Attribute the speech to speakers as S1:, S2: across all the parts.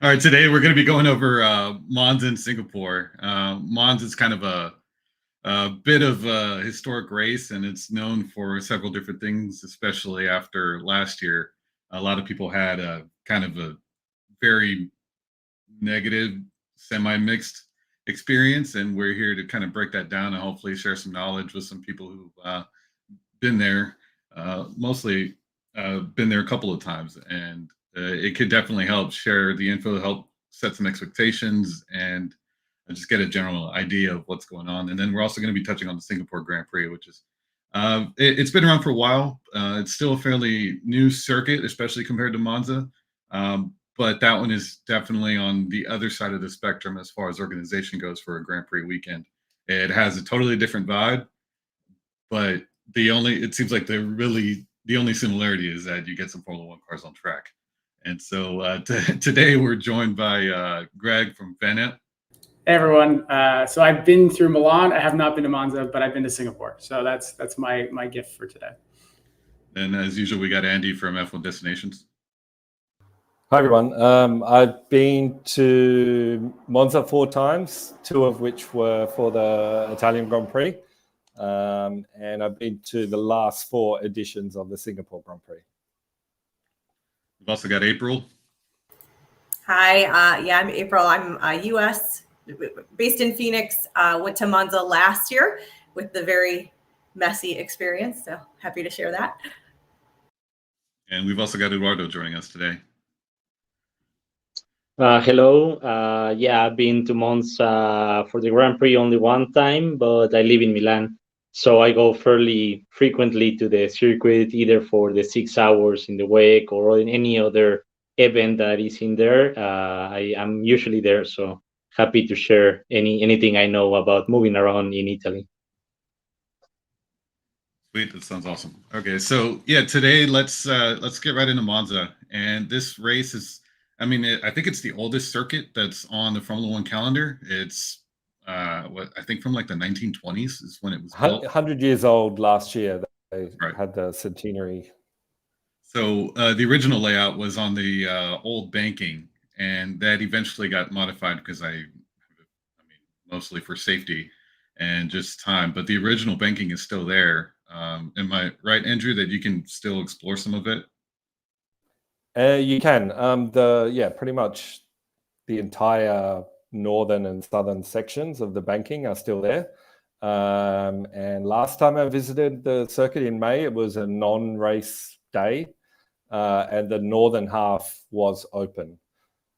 S1: All right, today we're going to be going over Monza in Singapore. Monza is kind of a bit of a historic race, and it's known for several different things, especially after last year. A lot of people had a kind of a very negative, semi-mixed experience, and we're here to kind of break that down and hopefully share some knowledge with some people who've been there, mostly been there a couple of times, and it could definitely help share the info to help set some expectations and just get a general idea of what's going on. And then we're also going to be touching on the Singapore Grand Prix, which is it's been around for a while. It's still a fairly new circuit, especially compared to Monza. But that one is definitely on the other side of the spectrum as far as organization goes for a Grand Prix weekend. It has a totally different vibe, but it seems like the only similarity is that you get some Formula One cars on track. And so today we're joined by Greg from FanAmp.
S2: Hey everyone. So I've been through Milan. I have not been to Monza, but I've been to Singapore. So that's my gift for today.
S1: And as usual, we got Andy from F1 Destinations.
S3: Hi everyone. I've been to Monza 4 times, 2 of which were for the Italian Grand Prix. And I've been to the last 4 editions of the Singapore Grand Prix.
S1: We've also got April.
S4: Hi, yeah, I'm April. I'm US, based in Phoenix. Went to Monza last year with the very messy experience, so happy to share that.
S1: And we've also got Eduardo joining us today.
S5: Hello. Yeah, I've been to Monza for the Grand Prix only 1 time, but I live in Milan. So I go fairly frequently to the circuit, either for the 6 hours in the week or in any other event that is in there. I am usually there, so happy to share anything I know about moving around in Italy.
S1: Sweet, that sounds awesome. Okay, so yeah, today let's get right into Monza. And this race is, I mean, I think it's the oldest circuit that's on the Formula One calendar. It's what I think from like the 1920s is when it was built.
S3: 100 years old last year. They had the centenary.
S1: So the original layout was on the old banking, and that eventually got modified because I mean, mostly for safety and just time. But the original banking is still there. Am I right, Andrew, that you can still explore some of it?
S3: You can. Pretty much the entire northern and southern sections of the banking are still there. And last time I visited the circuit in May, it was a non-race day, and the northern half was open.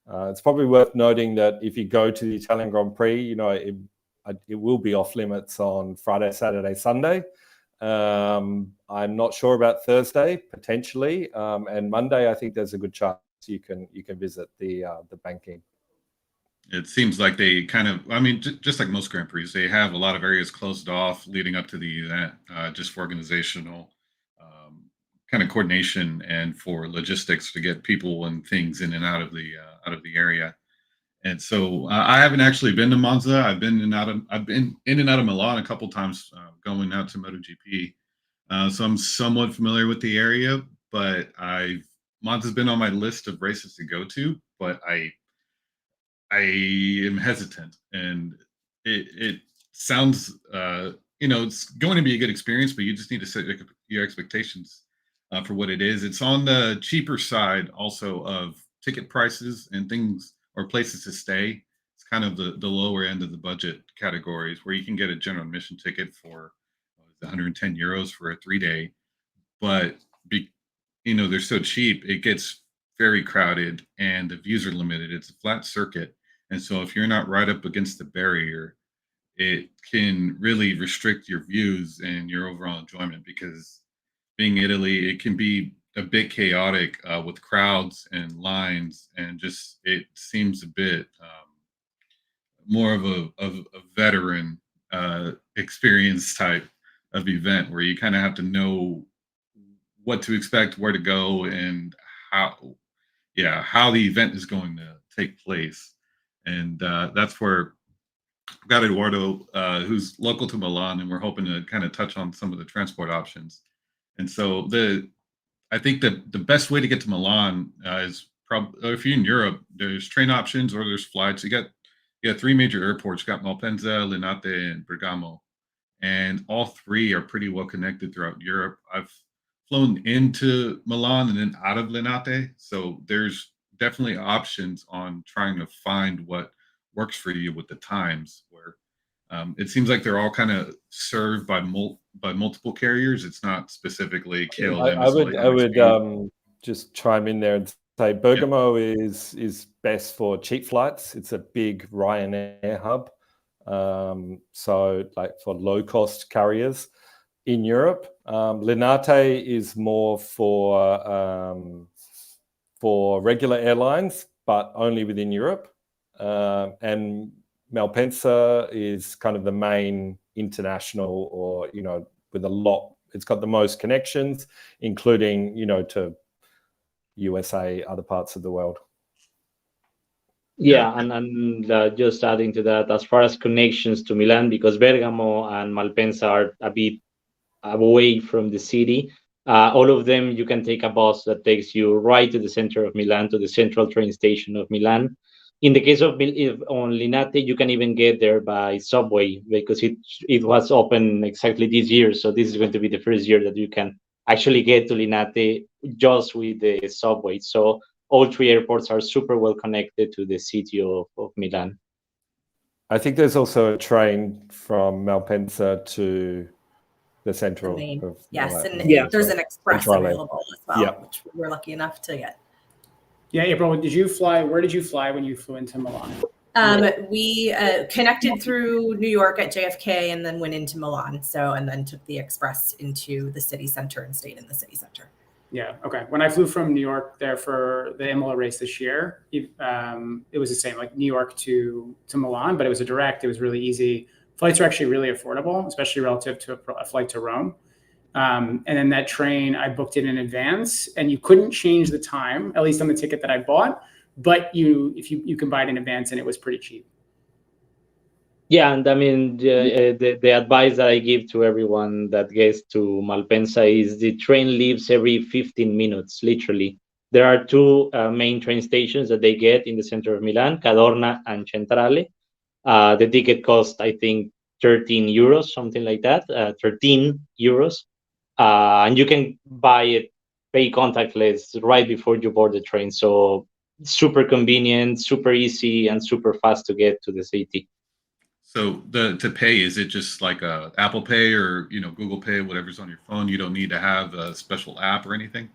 S3: It's probably worth noting that if you go to the Italian Grand Prix, you know, it will be off limits on Friday, Saturday, Sunday. I'm not sure about Thursday, potentially, and Monday. I think there's a good chance you can visit the banking.
S1: It seems like they kind of, I mean, just like most Grand Prix, they have a lot of areas closed off leading up to the event, just for organizational kind of coordination and for logistics to get people and things in and out of the area. And so I haven't actually been to Monza. I've been in and out of Milan a couple times, going out to MotoGP. So I'm somewhat familiar with the area, but Monza's been on my list of races to go to, but I am hesitant, and it sounds it's going to be a good experience, but you just need to set your expectations for what it is. It's on the cheaper side also of ticket prices and things or places to stay. It's kind of the lower end of the budget categories where you can get a general admission ticket for 110 euros for a 3-day, but they're so cheap, it gets very crowded and the views are limited. It's a flat circuit. And so if you're not right up against the barrier, it can really restrict your views and your overall enjoyment, because being Italy, it can be a bit chaotic with crowds and lines, and just it seems a bit more of a veteran experience type of event where you kind of have to know what to expect, where to go, and how the event is going to take place. And that's where I've got Eduardo, who's local to Milan, and we're hoping to kind of touch on some of the transport options. And so I think that the best way to get to Milan is if you're in Europe, there's train options or there's flights. You got three major airports. You got Malpensa, Linate, and Bergamo, and all three are pretty well connected throughout Europe. I've flown into Milan and then out of Linate, so there's definitely options on trying to find what works for you with the times. Where it seems like they're all kind of served by multiple carriers. It's not specifically KLM.
S3: I would just chime in there and say Bergamo is best for cheap flights. It's a big Ryanair hub. So like for low cost carriers in Europe. Linate is more for regular airlines, but only within Europe. And Malpensa is kind of the main international, or, you know, with a lot, it's got the most connections, including, you know, to USA, other parts of the world.
S5: Yeah, and just adding to that, as far as connections to Milan, because Bergamo and Malpensa are a bit away from the city, all of them you can take a bus that takes you right to the center of Milan, to the central train station of Milan. In the case of on Linate, you can even get there by subway, because it was open exactly this year. So this is going to be the first year that you can actually get to Linate just with the subway. So all three airports are super well connected to the city of Milan.
S3: I think there's also a train from Malpensa to the central.
S4: Yes,
S3: Milan.
S4: and there's an express available as well, which we're lucky enough to get.
S2: Yeah, April, did you fly? Where did you fly when you flew into Milan?
S4: We connected through New York at JFK and then went into Milan. And then took the express into the city center and stayed in the city center.
S2: Yeah. Okay. When I flew from New York there for the Imola race this year, it was the same, like New York to Milan, but it was a direct. It was really easy. Flights are actually really affordable, especially relative to a flight to Rome. And then that train, I booked it in advance, and you couldn't change the time, at least on the ticket that I bought. But if you can buy it in advance, and it was pretty cheap.
S5: Yeah, and I mean, the advice that I give to everyone that gets to Malpensa is the train leaves every 15 minutes, literally. There are two main train stations that they get in the center of Milan, Cadorna and Centrale. The ticket cost, I think, 13 euros, something like that, 13 euros. And you can buy it, pay contactless right before you board the train. So super convenient, super easy, and super fast to get to the city.
S1: So to pay, is it just like a Apple Pay or, you know, Google Pay, whatever's on your phone? You don't need to have a special app or anything?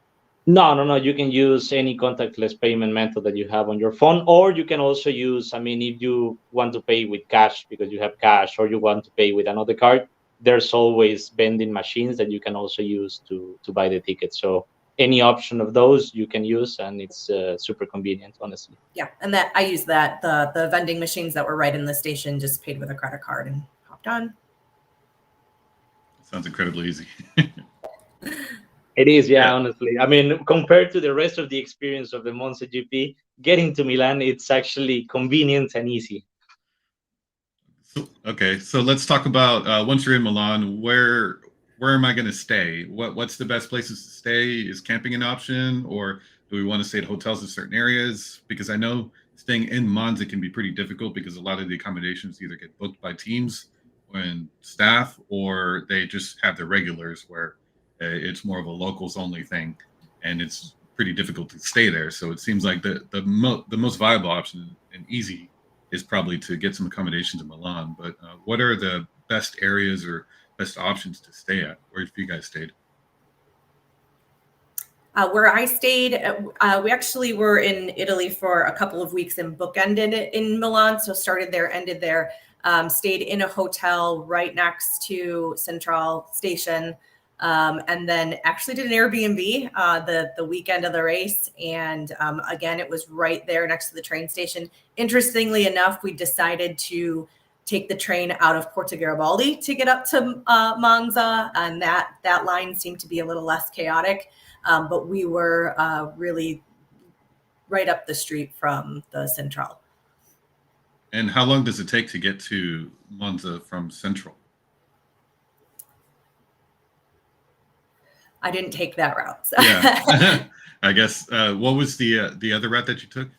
S5: No. You can use any contactless payment method that you have on your phone, or you can also use, I mean, if you want to pay with cash because you have cash, or you want to pay with another card, there's always vending machines that you can also use to buy the ticket. So any option of those you can use, and it's super convenient, honestly.
S4: Yeah, and that I use that the vending machines that were right in the station, just paid with a credit card and hopped on.
S1: Sounds incredibly easy.
S5: It is, yeah, honestly. I mean, compared to the rest of the experience of the Monza GP, getting to Milan, it's actually convenient and easy.
S1: Okay, so let's talk about once you're in Milan, where am I going to stay? What's the best places to stay? Is camping an option, or do we want to stay at hotels in certain areas? Because I know staying in Monza can be pretty difficult because a lot of the accommodations either get booked by teams and staff, or they just have the regulars where it's more of a locals only thing, and it's pretty difficult to stay there. So it seems like the most viable option and easy is probably to get some accommodations in Milan. But what are the best areas or best options to stay at? Where have you guys stayed?
S4: Where I stayed, we actually were in Italy for a couple of weeks and bookended in Milan. So started there, ended there, stayed in a hotel right next to Central Station. And then actually did an Airbnb the weekend of the race. And again, it was right there next to the train station. Interestingly enough, we decided to take the train out of Porta Garibaldi to get up to Monza. And that line seemed to be a little less chaotic. But we were really right up the street from the Central.
S1: And how long does it take to get to Monza from Central?
S4: I didn't take that route. So.
S1: Yeah. I guess, what was the other route that you took?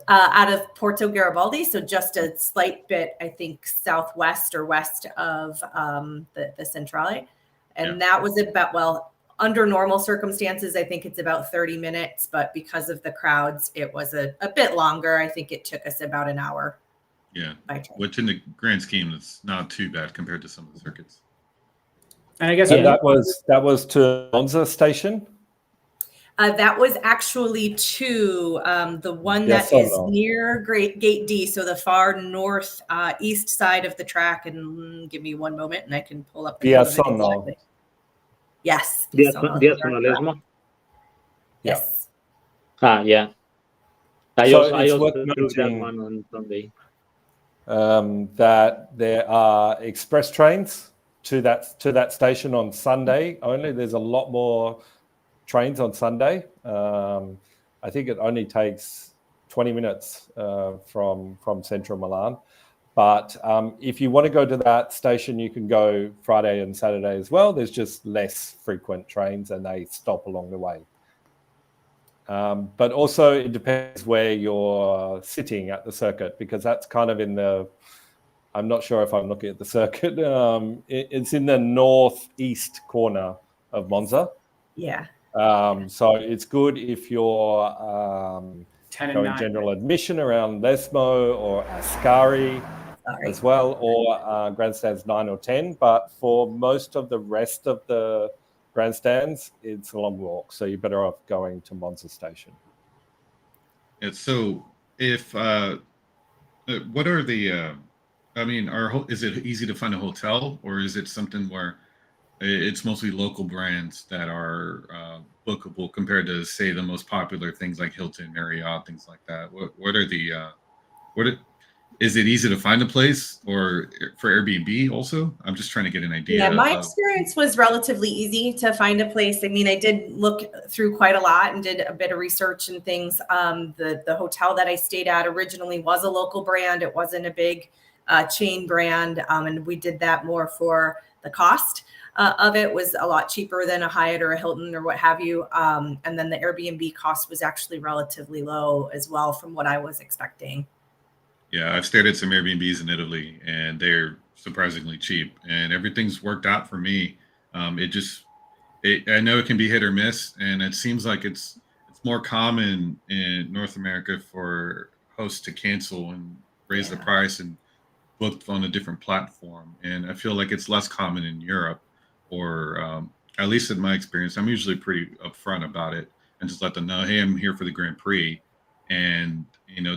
S4: Out of Porto Garibaldi, so just a slight bit, I think, southwest or west of the Centrale. And that was about, well, under normal circumstances, I think it's about 30 minutes, but because of the crowds, it was a bit longer. I think it took us about an hour.
S1: Yeah,
S4: by train.
S1: which in the grand scheme, it's not too bad compared to some of the circuits.
S2: And I guess
S3: that was to Monza station.
S4: That was actually to the one that is near Gate D, so the far north east side of the track. And give me one moment, and I can pull up the name of it exactly. Yes.
S5: Diaz-Lesmo.
S4: Yes.
S5: Yeah. I also took that one on Sunday.
S3: That there are express trains to that station on Sunday only. There's a lot more trains on Sunday. I think it only takes 20 minutes from central Milan. But if you want to go to that station, you can go Friday and Saturday as well. There's just less frequent trains and they stop along the way. But also it depends where you're sitting at the circuit, because that's kind of in the, I'm not sure if I'm looking at the circuit. It's in the northeast corner of Monza.
S4: Yeah.
S3: So it's good if you're going general admission around Lesmo or Ascari as well, or Grandstands 9 or 10. But for most of the rest of the grandstands, it's a long walk. So you're better off going to Monza station.
S1: And so if, what are the, I mean, is it easy to find a hotel, or is it something where it's mostly local brands that are bookable compared to, say, the most popular things like Hilton, Marriott, things like that? Is it easy to find a place, or for Airbnb also? I'm just trying to get an idea.
S4: Yeah, my experience was relatively easy to find a place. I mean, I did look through quite a lot and did a bit of research and things. The hotel that I stayed at originally was a local brand. It wasn't a big chain brand. And we did that more for the cost of it. Was a lot cheaper than a Hyatt or a Hilton or what have you. And then the Airbnb cost was actually relatively low as well from what I was expecting.
S1: Yeah, I've stayed at some Airbnbs in Italy, and they're surprisingly cheap, and everything's worked out for me. I know it can be hit or miss, and it seems like it's more common in North America for hosts to cancel and raise the price and book on a different platform. And I feel like it's less common in Europe, or at least in my experience. I'm usually pretty upfront about it and just let them know, hey, I'm here for the Grand Prix. And,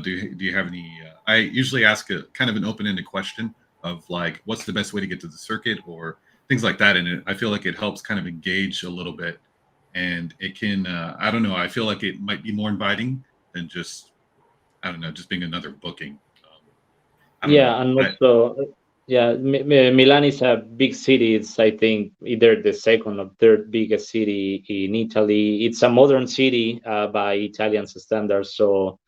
S1: do you have any, I usually ask a kind of an open-ended question of like, what's the best way to get to the circuit, or things like that. And I feel like it helps kind of engage a little bit, and it can, I don't know, I feel like it might be more inviting than just, I don't know, just being another booking.
S5: Milan is a big city. It's, I think, either the second or third biggest city in Italy. It's a modern city by Italian standards. So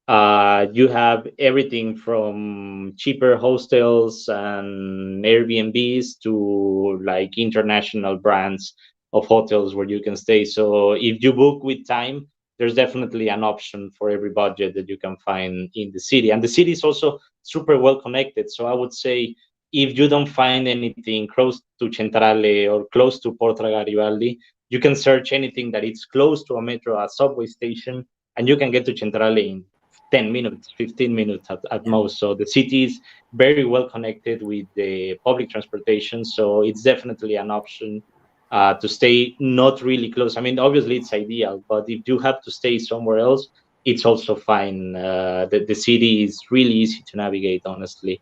S5: you have everything from cheaper hostels and Airbnbs to like international brands of hotels where you can stay. So if you book with time, there's definitely an option for every budget that you can find in the city. And the city is also super well connected. So I would say, if you don't find anything close to Centrale or close to Porto Garibaldi, you can search anything that is close to a metro, a subway station, and you can get to Centrale in 10 minutes, 15 minutes at most. So the city is very well connected with the public transportation. So it's definitely an option to stay not really close. I mean, obviously it's ideal, but if you have to stay somewhere else, it's also fine. The city is really easy to navigate, honestly.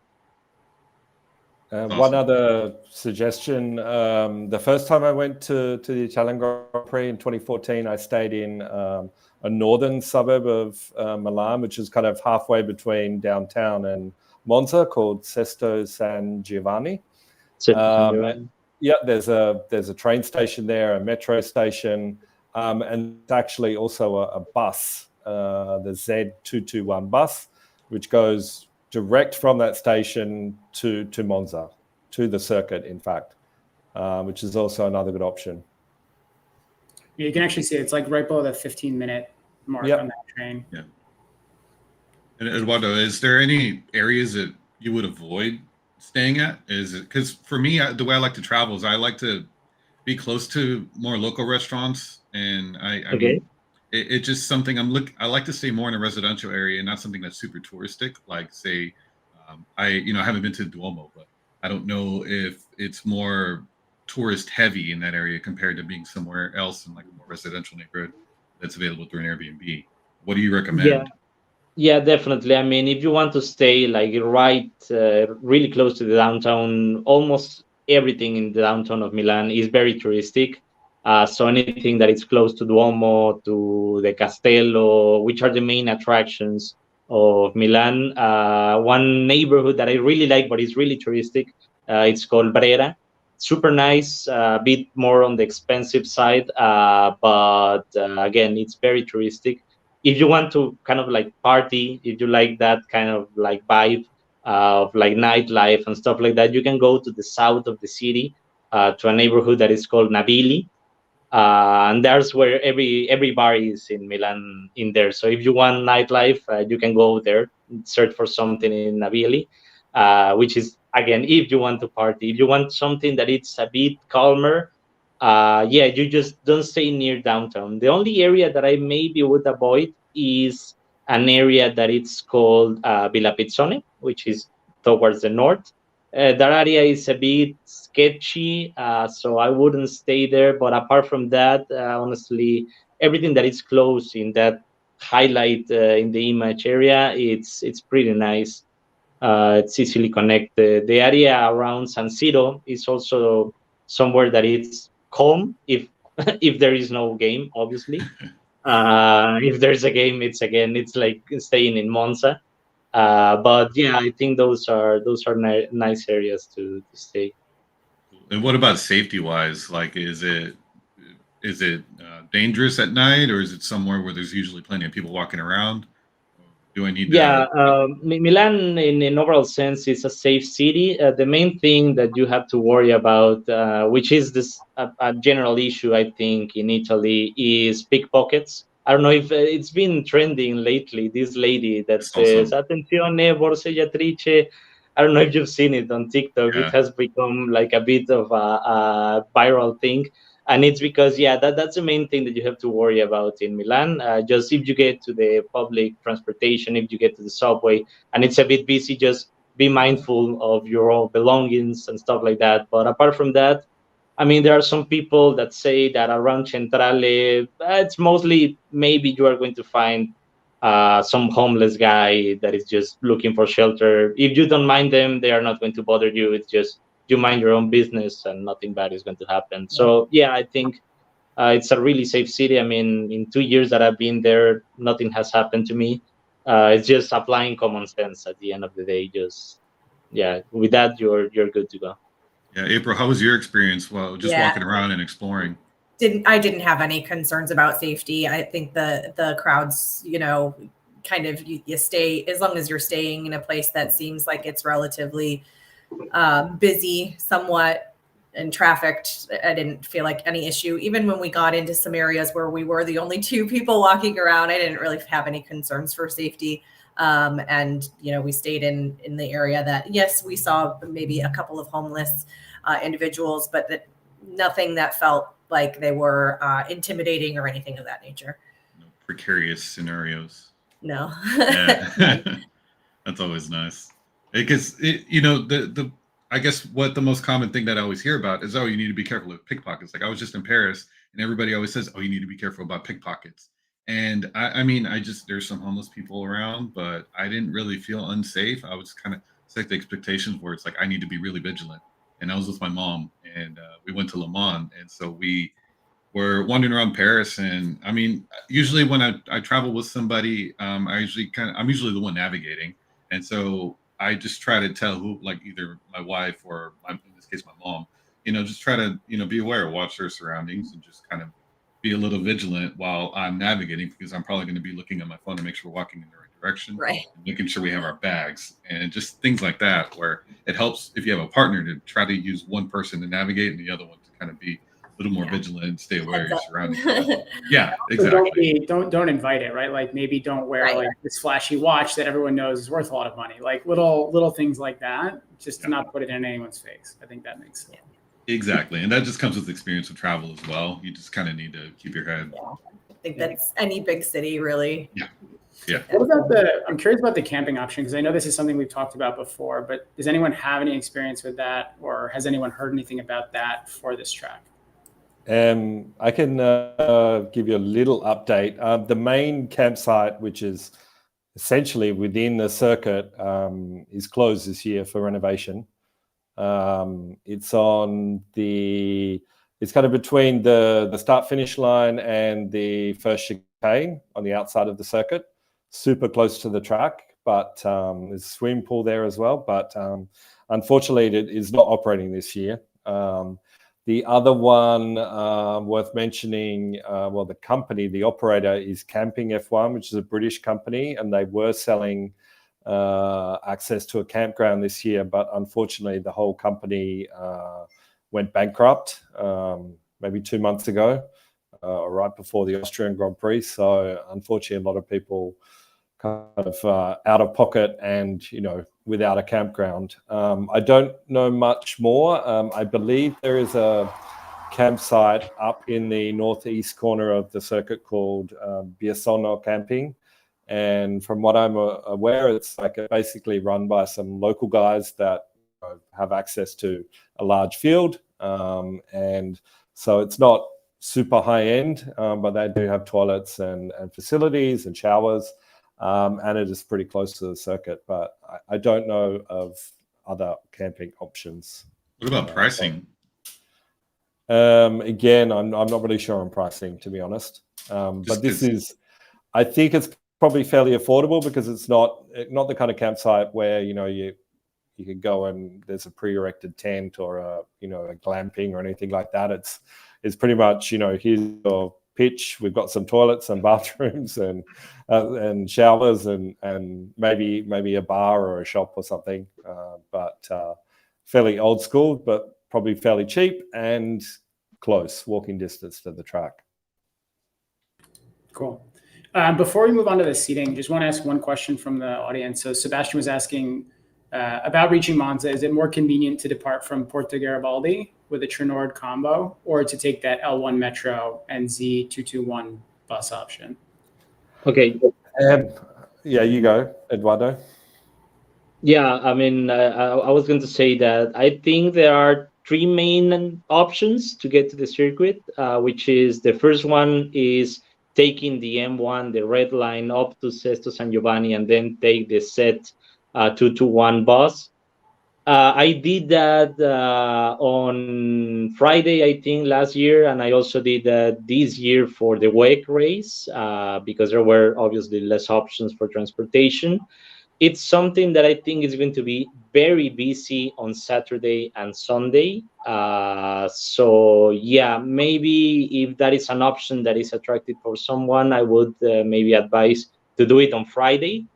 S3: Awesome. One other suggestion. The first time I went to the Italian Grand Prix in 2014, I stayed in a northern suburb of Milan, which is kind of halfway between downtown and Monza, called Sesto San Giovanni. Yeah, there's a train station there, a metro station, and it's actually also a bus, the Z221 bus, which goes direct from that station to Monza, to the circuit, in fact, which is also another good option.
S2: You can actually see it's like right below the 15-minute mark
S3: Yep.
S2: on that train.
S1: Yeah. And Eduardo, is there any areas that you would avoid staying at? Is it because for me, the way I like to travel is I like to be close to more local restaurants, and I
S5: Okay.
S1: mean, it just something I like to stay more in a residential area and not something that's super touristic. Like say, I haven't been to the Duomo, but I don't know if it's more tourist heavy in that area compared to being somewhere else in like a more residential neighborhood that's available through an Airbnb. What do you
S5: Yeah.
S1: recommend?
S5: Yeah, definitely. I mean, if you want to stay like right, really close to the downtown, almost everything in the downtown of Milan is very touristic. So anything that is close to Duomo, to the Castello, which are the main attractions of Milan. One neighborhood that I really like, but it's really touristic, it's called Brera. Super nice, a bit more on the expensive side, but again, it's very touristic. If you want to kind of like party, if you like that kind of like vibe of like nightlife and stuff like that, you can go to the south of the city, to a neighborhood that is called Navili, and that's where every bar is in Milan in there. So if you want nightlife, you can go there, search for something in Navili, which is again if you want to party. If you want something that it's a bit calmer, yeah, you just don't stay near downtown. The only area that I maybe would avoid is an area that it's called Villa Pizzone, which is towards the north. That area is a bit sketchy, so I wouldn't stay there. But apart from that, honestly, everything that is close in that highlight in the image area, it's pretty nice. It's easily connected. The area around San Siro is also somewhere that it's calm if if there is no game, obviously. If there's a game, it's like staying in Monza. But yeah, I think those are nice areas to stay.
S1: And what about safety wise? Like, is it dangerous at night, or is it somewhere where there's usually plenty of people walking around? Do I need
S5: Yeah,
S1: to?
S5: Milan, in overall sense, is a safe city. The main thing that you have to worry about, which is this a general issue, I think, in Italy, is pickpockets. I don't know if it's been trending lately. This lady that
S1: It's also
S5: says "Attenzione, borseggiatrice." I don't know if you've seen it on TikTok. It
S1: yeah.
S5: has become like a bit of a viral thing, and it's because yeah, that's the main thing that you have to worry about in Milan. Just if you get to the public transportation, if you get to the subway and it's a bit busy, just be mindful of your own belongings and stuff like that. But apart from that, I mean, there are some people that say that around Centrale, it's mostly maybe you are going to find some homeless guy that is just looking for shelter. If you don't mind them, they are not going to bother you. It's just you mind your own business and nothing bad is going to happen. So yeah, I think it's a really safe city. I mean, in 2 years that I've been there, nothing has happened to me. It's just applying common sense at the end of the day. Just yeah, with that you're good to go.
S1: Yeah, April, how was your experience while just
S4: Yeah.
S1: walking around and exploring?
S4: Didn't have any concerns about safety. I think the crowds, kind of you stay as long as you're staying in a place that seems like it's relatively busy somewhat and trafficked. I didn't feel like any issue. Even when we got into some areas where we were the only two people walking around, I didn't really have any concerns for safety. And we stayed in the area that, yes, we saw maybe a couple of homeless individuals, but nothing that felt like they were intimidating or anything of that nature.
S1: No precarious scenarios.
S4: No.
S1: Yeah. That's always nice. Because the I guess what the most common thing that I always hear about is, oh, you need to be careful of pickpockets. Like I was just in Paris and everybody always says, oh, you need to be careful about pickpockets. And I mean, there's some homeless people around, but I didn't really feel unsafe. I was kind of set the expectations where it's like I need to be really vigilant. And I was with my mom, and we went to Le Mans, and so we were wandering around Paris. And I mean, usually when I travel with somebody, I'm usually the one navigating, and so I just try to tell who, like either my wife or in this case my mom, just try to be aware, watch their surroundings, and just kind of be a little vigilant while I'm navigating, because I'm probably going to be looking at my phone to make sure we're walking in the right direction,
S4: Right.
S1: and making sure we have our bags, and just things like that, where it helps if you have a partner to try to use one person to navigate and the other one to kind of be little more
S4: Yeah.
S1: vigilant, stay aware of
S4: Heads
S1: your
S4: up.
S1: surroundings. Yeah,
S2: So
S1: exactly.
S2: don't invite it, right? Like maybe don't wear
S4: Right.
S2: like this flashy watch that everyone knows is worth a lot of money. Like little things like that, just to not put it in anyone's face. I think that makes sense.
S1: Exactly. And that just comes with experience of travel as well. You just kind of need to keep your head.
S4: Yeah. I think that's any big city, really.
S1: Yeah. Yeah.
S2: What about I'm curious about the camping option, because I know this is something we've talked about before, but does anyone have any experience with that, or has anyone heard anything about that for this track?
S3: I can give you a little update. The main campsite, which is essentially within the circuit, is closed this year for renovation. It's kind of between the start-finish line and the first chicane on the outside of the circuit, super close to the track, but there's a swimming pool there as well. But unfortunately, it is not operating this year. The other one worth mentioning, the operator is Camping F1, which is a British company, and they were selling access to a campground this year, but unfortunately the whole company went bankrupt maybe 2 months ago, right before the Austrian Grand Prix. So unfortunately a lot of people kind of out of pocket and without a campground. I don't know much more. I believe there is a campsite up in the northeast corner of the circuit called Biasono Camping. And from what I'm aware, it's basically run by some local guys that have access to a large field. And so it's not super high end, but they do have toilets and facilities and showers. And it is pretty close to the circuit, but I don't know of other camping options.
S1: What about pricing?
S3: Again, I'm not really sure on pricing, to be honest. But I think it's probably fairly affordable, because it's not the kind of campsite where you could go and there's a pre-erected tent or a glamping or anything like that. It's pretty much here's your pitch. We've got some toilets and bathrooms and showers and maybe a bar or a shop or something. But fairly old school, but probably fairly cheap and close walking distance to the track.
S2: Cool. Before we move on to the seating, just want to ask one question from the audience. So Sebastian was asking about reaching Monza. Is it more convenient to depart from Porta Garibaldi with a Trenord combo, or to take that L1 Metro and Z221 bus option?
S5: Okay.
S3: Yeah, you go, Eduardo.
S5: Yeah, I mean, I was going to say that I think there are three main options to get to the circuit, which is the first one is taking the M1, the red line up to Sesto San Giovanni, and then take the set 221 bus. I did that on Friday, I think, last year, and I also did that this year for the WEC race because there were obviously less options for transportation. It's something that I think is going to be very busy on Saturday and Sunday. So yeah, maybe if that is an option that is attractive for someone, I would maybe advise to do it on Friday.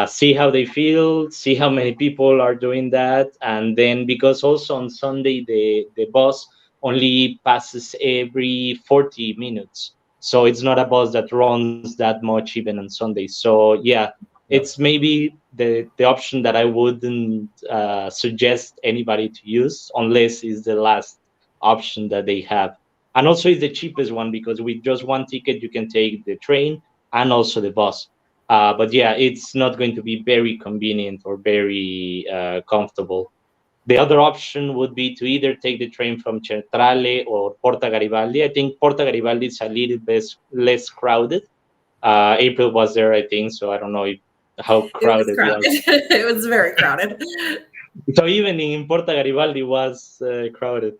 S5: See how they feel, see how many people are doing that. And then because also on Sunday, the bus only passes every 40 minutes. So it's not a bus that runs that much even on Sunday. So yeah, it's maybe the option that I wouldn't suggest anybody to use unless it's the last option that they have. And also it's the cheapest one, because with just one ticket, you can take the train and also the bus. But yeah, it's not going to be very convenient or very comfortable. The other option would be to either take the train from Centrale or Porta Garibaldi. I think Porta Garibaldi is a little bit less crowded. April was there, I think, so I don't know how crowded it was.
S4: It was very crowded.
S5: So even in Porta Garibaldi was crowded.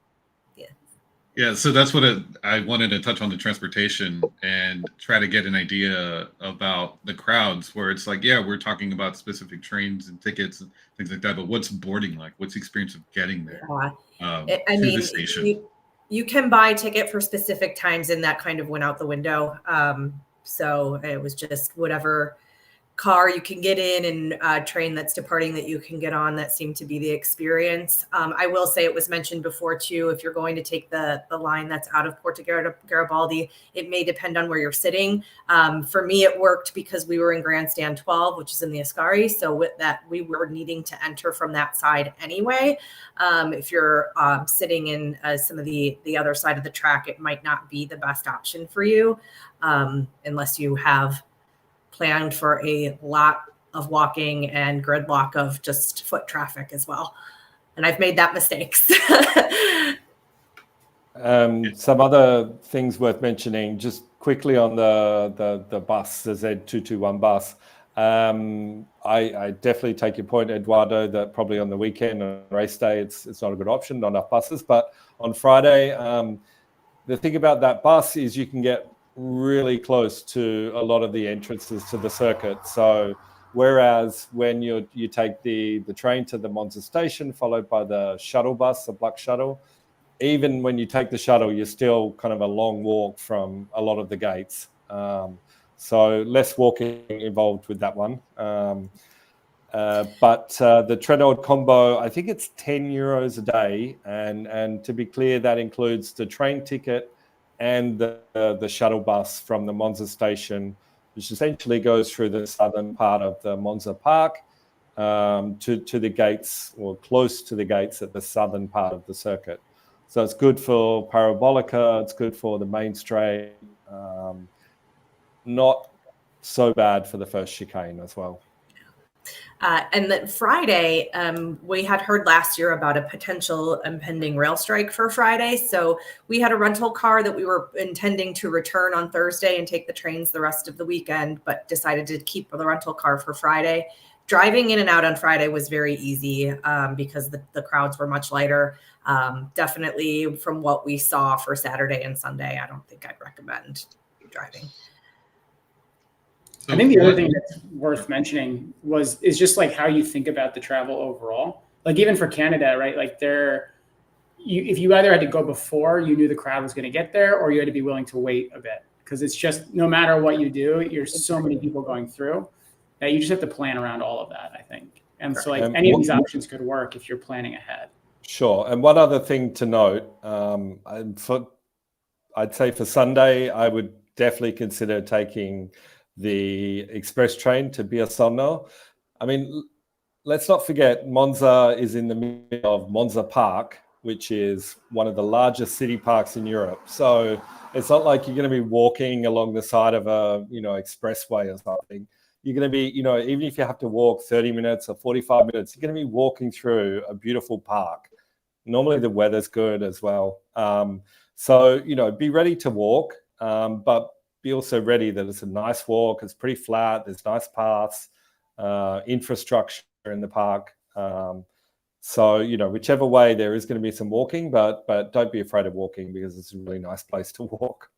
S1: Yeah, so that's what I wanted to touch on, the transportation and try to get an idea about the crowds, where it's like, yeah, we're talking about specific trains and tickets and things like that, but what's boarding like? What's the experience of getting there
S4: I
S1: to
S4: mean,
S1: the station?
S4: you can buy a ticket for specific times, and that kind of went out the window. So it was just whatever car you can get in and train that's departing that you can get on. That seemed to be the experience. I will say, it was mentioned before too, if you're going to take the line that's out of Porto Garibaldi, it may depend on where you're sitting. For me, it worked because we were in Grandstand 12, which is in the Ascari. So with that, we were needing to enter from that side anyway. If you're sitting in some of the other side of the track, it might not be the best option for you unless you have planned for a lot of walking and gridlock of just foot traffic as well. And I've made that mistakes.
S3: Some other things worth mentioning, just quickly on the bus, the Z221 bus. I definitely take your point, Eduardo, that probably on the weekend and race day, it's not a good option, not enough buses. But on Friday, the thing about that bus is you can get really close to a lot of the entrances to the circuit. So whereas when you take the train to the Monza station, followed by the shuttle bus, the black shuttle, even when you take the shuttle, you're still kind of a long walk from a lot of the gates. So less walking involved with that one. But the Trenord combo, I think it's €10 a day. And to be clear, that includes the train ticket and the shuttle bus from the Monza station, which essentially goes through the southern part of the Monza park to the gates, or close to the gates at the southern part of the circuit. So it's good for Parabolica, it's good for the main straight, not so bad for the first chicane as well.
S4: And then Friday, we had heard last year about a potential impending rail strike for Friday. So we had a rental car that we were intending to return on Thursday and take the trains the rest of the weekend, but decided to keep the rental car for Friday. Driving in and out on Friday was very easy because the crowds were much lighter. Definitely from what we saw for Saturday and Sunday, I don't think I'd recommend driving.
S2: I think the other thing that's worth mentioning is just like how you think about the travel overall. Like even for Canada, right? Like if you either had to go before you knew the crowd was going to get there, or you had to be willing to wait a bit, because it's just, no matter what you do, there's so many people going through that you just have to plan around all of that, I think. And so like any of these options could work if you're planning ahead.
S3: Sure. And one other thing to note, I'd say for Sunday, I would definitely consider taking the express train to Biasonno. I mean, let's not forget, Monza is in the middle of Monza Park, which is one of the largest city parks in Europe. So it's not like you're going to be walking along the side of a, expressway or something. You're going to be, even if you have to walk 30 minutes or 45 minutes, you're going to be walking through a beautiful park. Normally the weather's good as well. So, be ready to walk, but be also ready that it's a nice walk. It's pretty flat. There's nice paths, infrastructure in the park. So, whichever way, there is going to be some walking, but don't be afraid of walking, because it's a really nice place to walk.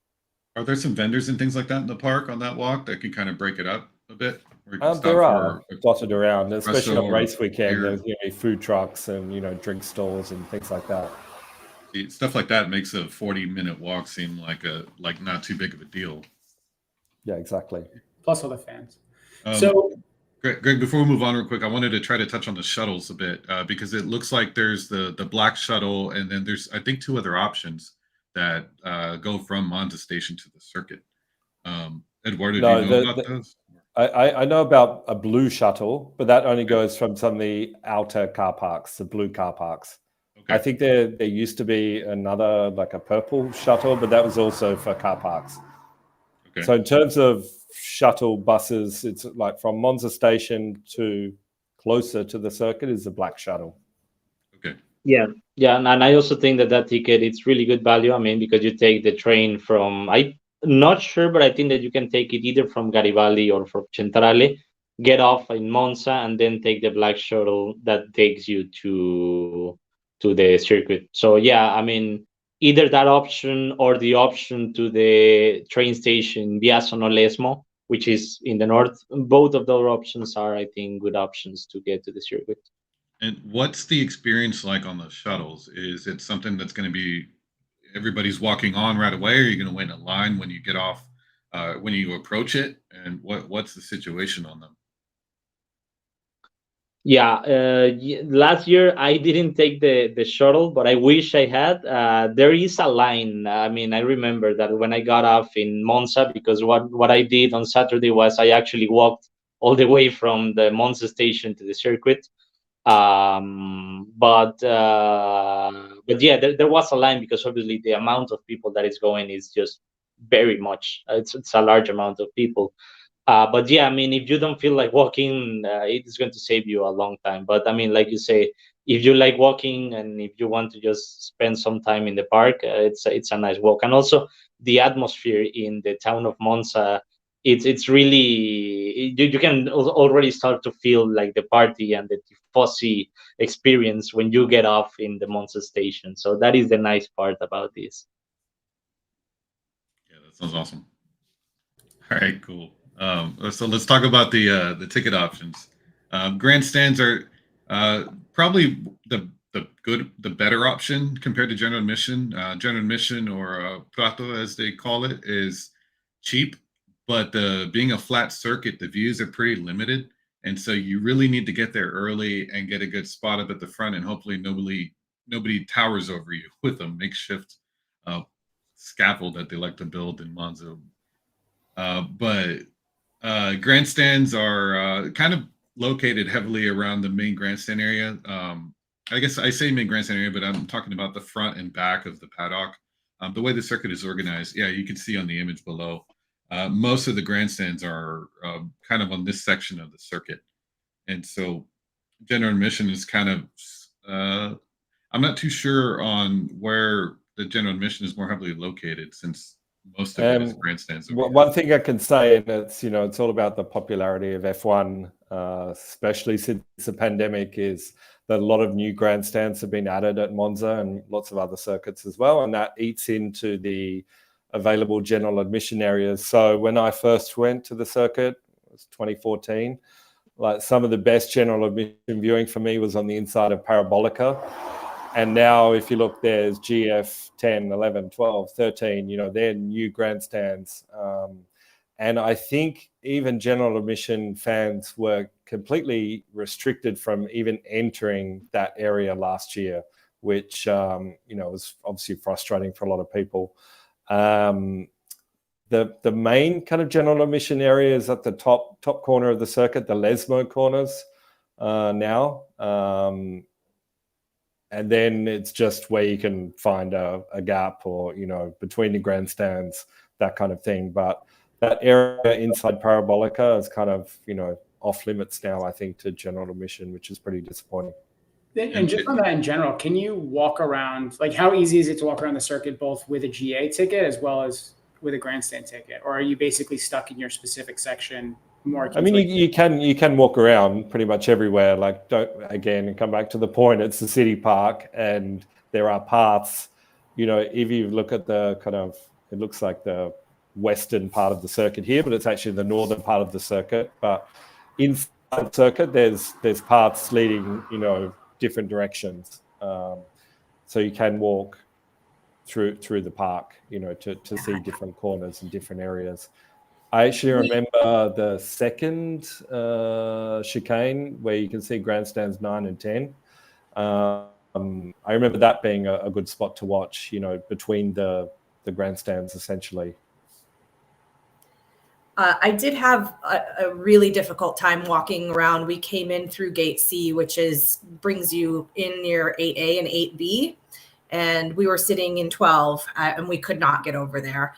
S1: Are there some vendors and things like that in the park on that walk that can kind of break it up a bit?
S3: There are dotted around, especially on race weekend. There's food trucks and drink stalls and things like that.
S1: Stuff like that makes a 40-minute walk seem like not too big of a deal.
S3: Yeah, exactly.
S2: Plus all the fans.
S1: Greg, before we move on real quick, I wanted to try to touch on the shuttles a bit because it looks like there's the black shuttle, and then there's, I think, 2 other options that go from Monza station to the circuit. Eduardo, do you know about those?
S3: I know about a blue shuttle, but that only goes from some of the outer car parks, the blue car parks. Okay. I think there used to be another, like a purple shuttle, but that was also for car parks. Okay. So in terms of shuttle buses, it's like from Monza station to closer to the circuit is the black shuttle.
S5: Okay. Yeah, and I also think that ticket, it's really good value. I mean, because you take the train from, I'm not sure, but I think that you can take it either from Garibaldi or from Centrale, get off in Monza, and then take the black shuttle that takes you to the circuit. So yeah, I mean, either that option or the option to the train station Biasonno Lesmo, which is in the north. Both of those options are, I think, good options to get to the circuit.
S1: And what's the experience like on the shuttles? Is it something that's going to be everybody's walking on right away? Or are you going to wait in a line when you get off, when you approach it? And what's the situation on them?
S5: Yeah, last year I didn't take the shuttle, but I wish I had. There is a line. I mean, I remember that when I got off in Monza, because what I did on Saturday was I actually walked all the way from the Monza station to the circuit. But yeah, there was a line because obviously the amount of people that is going is just very much. It's a large amount of people. But yeah, I mean, if you don't feel like walking, it is going to save you a long time. But I mean, like you say, if you like walking and if you want to just spend some time in the park, it's a nice walk. And also the atmosphere in the town of Monza, it's really you can already start to feel like the party and the tifosi experience when you get off in the Monza station. So that is the nice part about this.
S1: Yeah, that sounds awesome. All right, cool. So let's talk about the ticket options. Grandstands are probably the better option compared to general admission. General admission, or prato as they call it, is cheap, but being a flat circuit, the views are pretty limited, and so you really need to get there early and get a good spot up at the front, and hopefully nobody towers over you with a makeshift uh, scaffold that they like to build in Monza. But grandstands are kind of located heavily around the main grandstand area. I guess I say main grandstand area, but I'm talking about the front and back of the paddock. The way the circuit is organized, yeah, you can see on the image below. Most of the grandstands are kind of on this section of the circuit, and so general admission is kind of. I'm not too sure on where the general admission is more heavily located, since most of it is grandstands.
S3: One thing I can say, and it's all about the popularity of F1, especially since the pandemic, is that a lot of new grandstands have been added at Monza and lots of other circuits as well, and that eats into the available general admission areas. So when I first went to the circuit, it was 2014, like some of the best general admission viewing for me was on the inside of Parabolica. And now if you look, there's GF 10, 11, 12, 13, they're new grandstands. And I think even general admission fans were completely restricted from even entering that area last year, which, was obviously frustrating for a lot of people. The main kind of general admission area is at the top corner of the circuit, the Lesmo corners now. And then it's just where you can find a gap or, between the grandstands, that kind of thing. But that area inside Parabolica is kind of, off limits now, I think, to general admission, which is pretty disappointing.
S2: And just on that in general, can you walk around, like how easy is it to walk around the circuit both with a GA ticket as well as with a grandstand ticket? Or are you basically stuck in your specific section more?
S3: I mean, you can walk around pretty much everywhere. Like, and come back to the point, it's the city park and there are paths. If you look at the kind of, it looks like the western part of the circuit here, but it's actually the northern part of the circuit. But inside the circuit, there's paths leading, different directions. So you can walk through the park, to see different corners and different areas. I actually remember the second chicane where you can see grandstands 9 and 10. I remember that being a good spot to watch, between the grandstands, essentially.
S4: I did have a really difficult time walking around. We came in through Gate C, which brings you in near 8A and 8B. And we were sitting in 12 and we could not get over there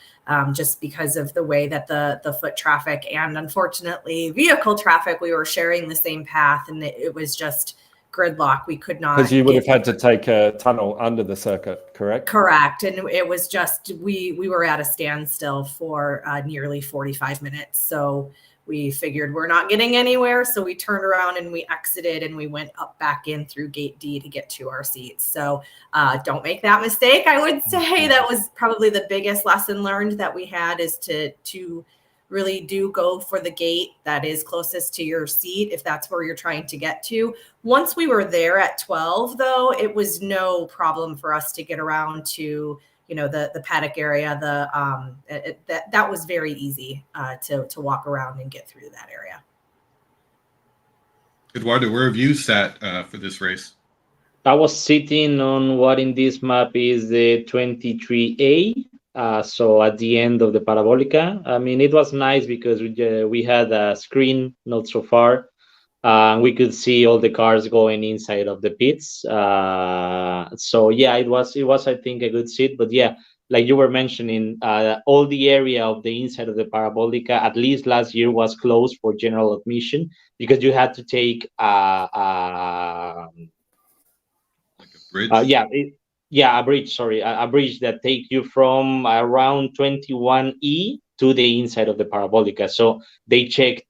S4: just because of the way that the foot traffic and unfortunately vehicle traffic, we were sharing the same path and it was just gridlock. We could not.
S3: Because you would have had to take a tunnel under the circuit, correct?
S4: Correct. And it was just, we were at a standstill for nearly 45 minutes. So we figured we're not getting anywhere. So we turned around and we exited and we went up back in through Gate D to get to our seats. So don't make that mistake. I would say that was probably the biggest lesson learned that we had, is to really do go for the gate that is closest to your seat if that's where you're trying to get to. Once we were there at 12, though, it was no problem for us to get around to the paddock area. That was very easy to walk around and get through that area.
S1: Eduardo, where have you sat for this race?
S5: I was sitting on what in this map is the 23A. So at the end of the Parabolica. I mean, it was nice because we had a screen not so far. We could see all the cars going inside of the pits. So yeah, it was I think a good seat. But yeah, like you were mentioning, all the area of the inside of the Parabolica, at least last year, was closed for general admission because you had to take
S1: Like a bridge?
S5: a bridge. Sorry, a bridge that take you from around 21E to the inside of the Parabolica. So they checked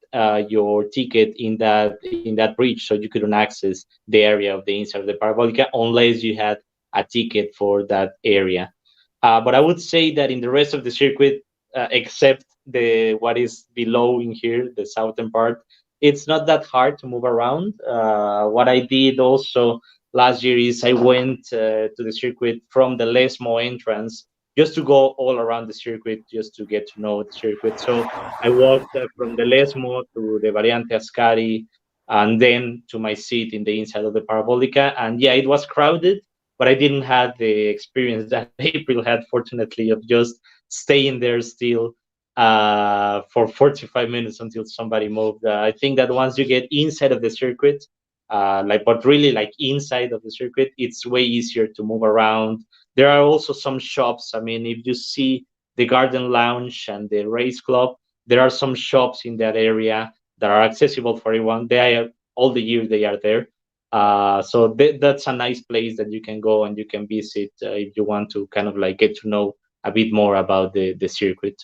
S5: your ticket in that bridge, so you couldn't access the area of the inside of the Parabolica unless you had a ticket for that area. But I would say that in the rest of the circuit, except the what is below in here, the southern part, it's not that hard to move around. What I did also last year is I went to the circuit from the Lesmo entrance just to go all around the circuit, just to get to know the circuit. So I walked from the Lesmo to the Variante Ascari and then to my seat in the inside of the Parabolica. And yeah, it was crowded, but I didn't have the experience that April had, fortunately, of just staying there still for 45 minutes until somebody moved. I think that once you get inside of the circuit, but really like inside of the circuit, it's way easier to move around. There are also some shops. I mean, if you see the Garden Lounge and the Race Club, there are some shops in that area that are accessible for everyone. They are all the year they are there. So that's a nice place that you can go and you can visit if you want to kind of like get to know a bit more about the circuit.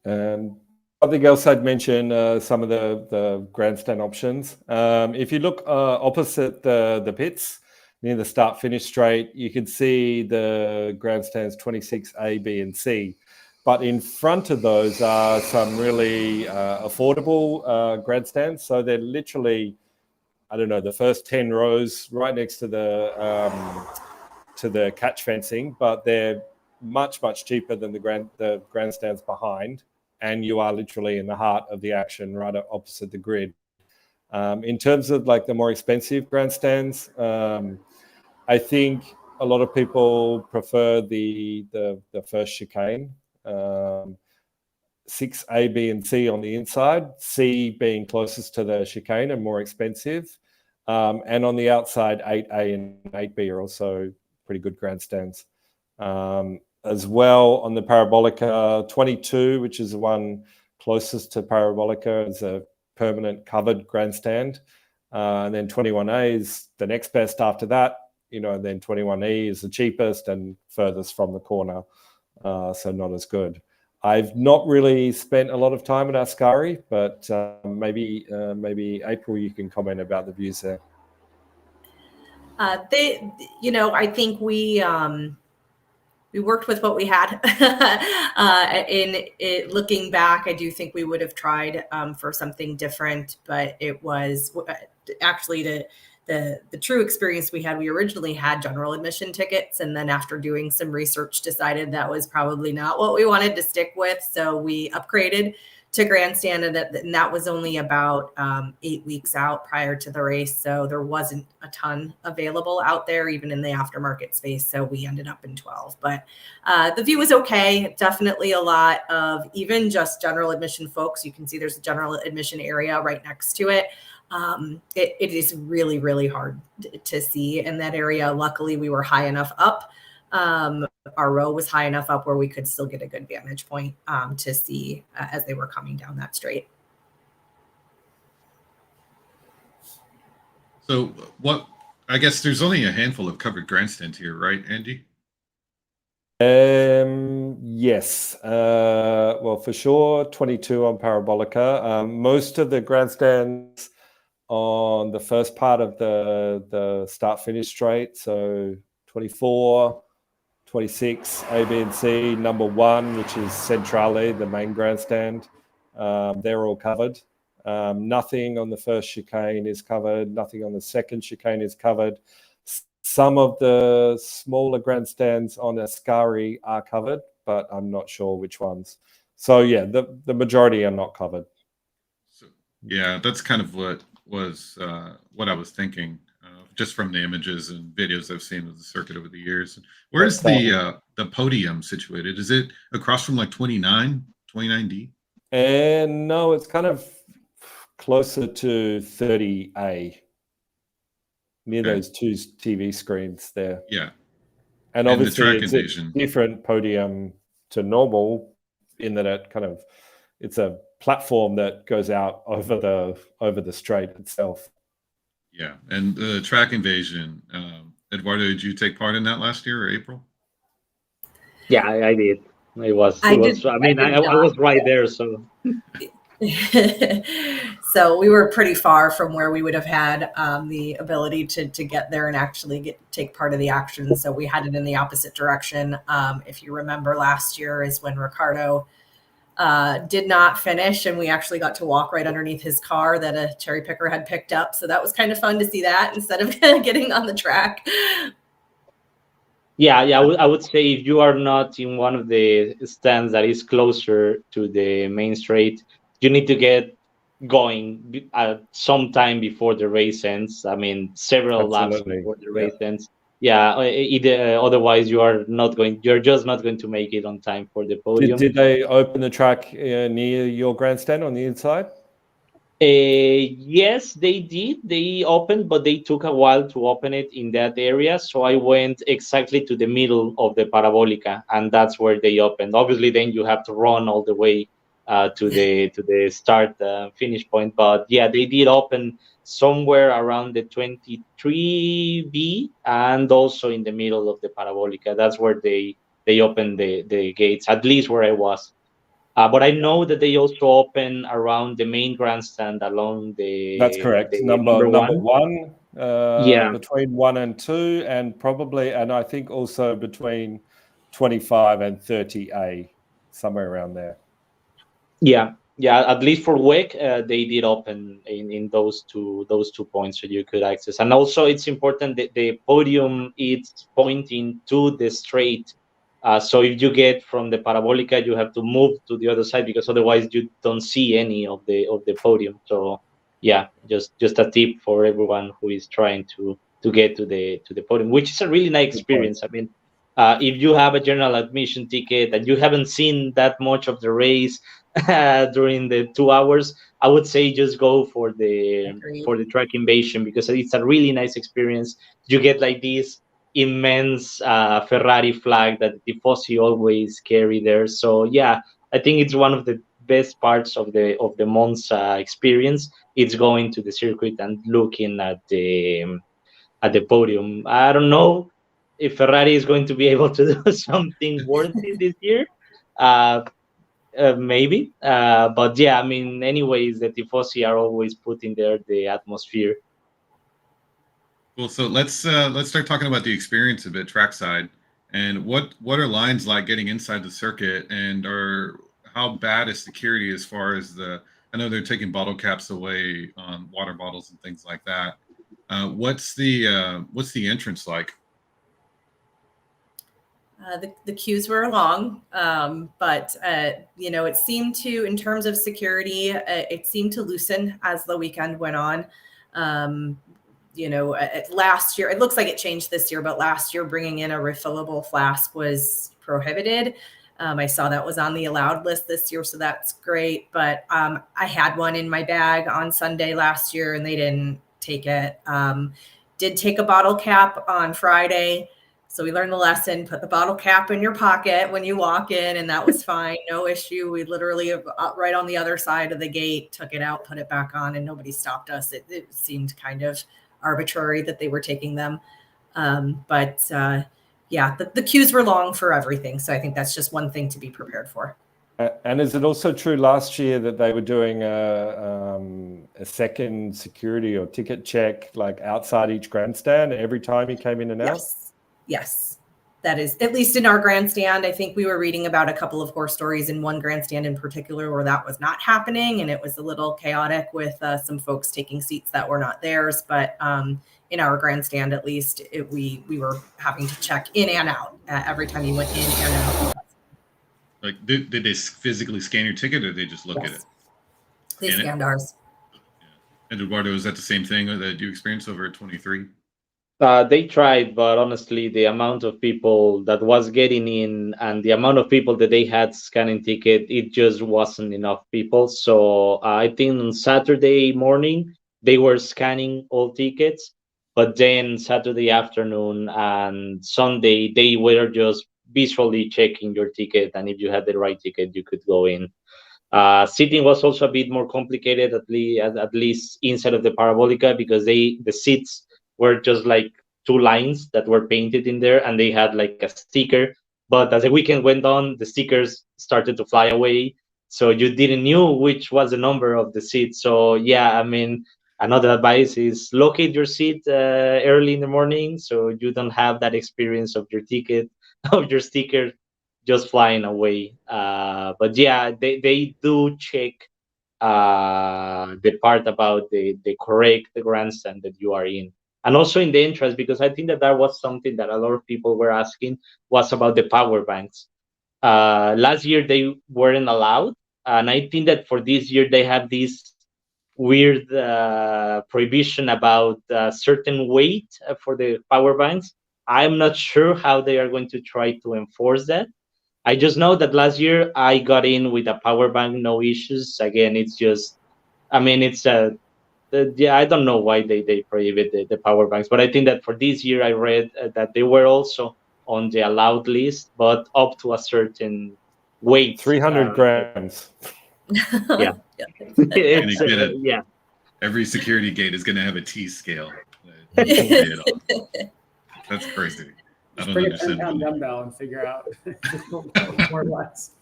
S3: Something else I'd mention, some of the grandstand options. If you look opposite the pits, near the start-finish straight, you can see the grandstands 26A, B, and C. But in front of those are some really affordable grandstands. So they're literally, I don't know, the first 10 rows right next to the catch fencing, but they're much cheaper than the grandstands behind, and you are literally in the heart of the action, right opposite the grid. In terms of like the more expensive grandstands, I think a lot of people prefer the first chicane. 6A, B, and C on the inside, C being closest to the chicane and more expensive. And on the outside, 8A and 8B are also pretty good grandstands. As well, on the Parabolica, 22, which is the one closest to Parabolica, is a permanent covered grandstand. And then 21A is the next best after that, and then 21E is the cheapest and furthest from the corner, so not as good. I've not really spent a lot of time at Ascari, but maybe April, you can comment about the views there.
S4: I think we worked with what we had. Looking back, I do think we would have tried for something different, but it was actually the true experience we had. We originally had general admission tickets, and then after doing some research, decided that was probably not what we wanted to stick with. So we upgraded to Grandstand, and that was only about 8 weeks out prior to the race. So there wasn't a ton available out there, even in the aftermarket space. So we ended up in 12. But the view was okay. Definitely a lot of even just general admission folks. You can see there's a general admission area right next to it. It is really, really hard to see in that area. Luckily, we were high enough up. Our row was high enough up where we could still get a good vantage point to see as they were coming down that straight.
S1: So I guess there's only a handful of covered grandstands here, right, Andy?
S3: Yes. Well, for sure, 22 on Parabolica. Most of the grandstands on the first part of the start-finish straight, so 24, 26, A, B, and C, number 1, which is Centrale, the main grandstand. They're all covered. Nothing on the first chicane is covered. Nothing on the second chicane is covered. Some of the smaller grandstands on Ascari are covered, but I'm not sure which ones. So yeah, the majority are not covered.
S1: So, yeah, that's kind of what was what I was thinking, just from the images and videos I've seen of the circuit over the years. Where's the podium situated? Is it across from like 29D?
S3: And no, it's kind of closer to 30A, near those two TV screens there.
S1: Yeah.
S3: And obviously
S1: the track
S3: it's
S1: invasion.
S3: a different podium to normal in that it's a platform that goes out over the straight itself.
S1: Yeah, and the track invasion. Eduardo, did you take part in that last year or April?
S5: Yeah, I did. I was. I was right there. So.
S4: So we were pretty far from where we would have had the ability to get there and actually take part of the action. So we headed in the opposite direction. If you remember, last year is when Ricardo did not finish, and we actually got to walk right underneath his car that a cherry picker had picked up. So that was kind of fun to see that instead of getting on the track.
S5: Yeah. I would say if you are not in one of the stands that is closer to the main straight, you need to get going at some time before the race ends. I mean, several laps before the race ends. Yeah, otherwise you're just not going to make it on time for the podium.
S3: Did they open the track near your grandstand on the inside?
S5: Yes, they did. They opened, but they took a while to open it in that area. So I went exactly to the middle of the Parabolica, and that's where they opened. Obviously, then you have to run all the way to the start finish point. But yeah, they did open somewhere around the 23B and also in the middle of the Parabolica. That's where they opened the gates, at least where I was. But I know that they also open around the main grandstand along the.
S3: That's correct. Number one. Between 1 and 2, and I think also between 25 and 30A, somewhere around there.
S5: Yeah. At least for WEC, they did open in those two points, so you could access. And also, it's important that the podium is pointing to the straight. So if you get from the Parabolica, you have to move to the other side because otherwise you don't see any of the podium. So yeah, just a tip for everyone who is trying to get to the podium, which is a really nice experience. I mean, if you have a general admission ticket and you haven't seen that much of the race during the 2 hours, I would say just go for the track invasion because it's a really nice experience. You get like this immense Ferrari flag that the Tifosi always carry there. So yeah, I think it's one of the best parts of the Monza experience. It's going to the circuit and looking at the podium. I don't know if Ferrari is going to be able to do something worthy this year. Maybe, but yeah, I mean, anyways, the Tifosi are always putting there the atmosphere.
S1: Well, so let's start talking about the experience a bit, trackside, and what are lines like getting inside the circuit, and how bad is security as far as I know they're taking bottle caps away on water bottles and things like that. What's the entrance like?
S4: The queues were long, but it seemed to, in terms of security, it seemed to loosen as the weekend went on. Last year, it looks like it changed this year, but last year bringing in a refillable flask was prohibited. I saw that was on the allowed list this year, so that's great. But I had one in my bag on Sunday last year, and they didn't take it. Did take a bottle cap on Friday. So we learned the lesson, put the bottle cap in your pocket when you walk in, and that was fine. No issue. We literally, right on the other side of the gate, took it out, put it back on, and nobody stopped us. It seemed kind of arbitrary that they were taking them. But the queues were long for everything. So I think that's just one thing to be prepared for.
S3: And is it also true last year that they were doing a second security or ticket check, like outside each grandstand every time you came in and out?
S4: Yes, that is, at least in our grandstand. I think we were reading about a couple of horror stories in one grandstand in particular where that was not happening, and it was a little chaotic with some folks taking seats that were not theirs. But in our grandstand, at least, we were having to check in and out every time you went in and out.
S1: Like, did they physically scan your ticket, or did they just look at it?
S4: They scanned ours.
S1: And Eduardo, is that the same thing that you experienced over at 23?
S5: They tried, but honestly, the amount of people that was getting in and the amount of people that they had scanning ticket, it just wasn't enough people. So I think on Saturday morning they were scanning all tickets, but then Saturday afternoon and Sunday they were just visually checking your ticket, and if you had the right ticket, you could go in. Seating was also a bit more complicated, at least inside of the Parabolica, because the seats were just like two lines that were painted in there, and they had like a sticker. But as the weekend went on, the stickers started to fly away, so you didn't knew which was the number of the seat. So yeah, I mean, another advice is locate your seat early in the morning, so you don't have that experience of your ticket of your sticker just flying away. But yeah, they do check the part about the correct grandstand that you are in, and also in the entrance, because I think that that was something that a lot of people were asking, was about the power banks. Last year they weren't allowed, and I think that for this year they have this weird prohibition about certain weight for the power banks. I'm not sure how they are going to try to enforce that. I just know that last year I got in with a power bank, no issues. Again, it's just, I mean, it's yeah, I don't know why they prohibit the power banks, but I think that for this year I read that they were also on the allowed list, but up to a certain weight.
S3: 300 grams.
S5: Yeah. It's,
S1: And it,
S5: yeah.
S1: every security gate is going to have a T scale. That's crazy. I
S2: Just
S1: don't
S2: bring a
S1: understand.
S2: 10-pound dumbbell and figure out more or less.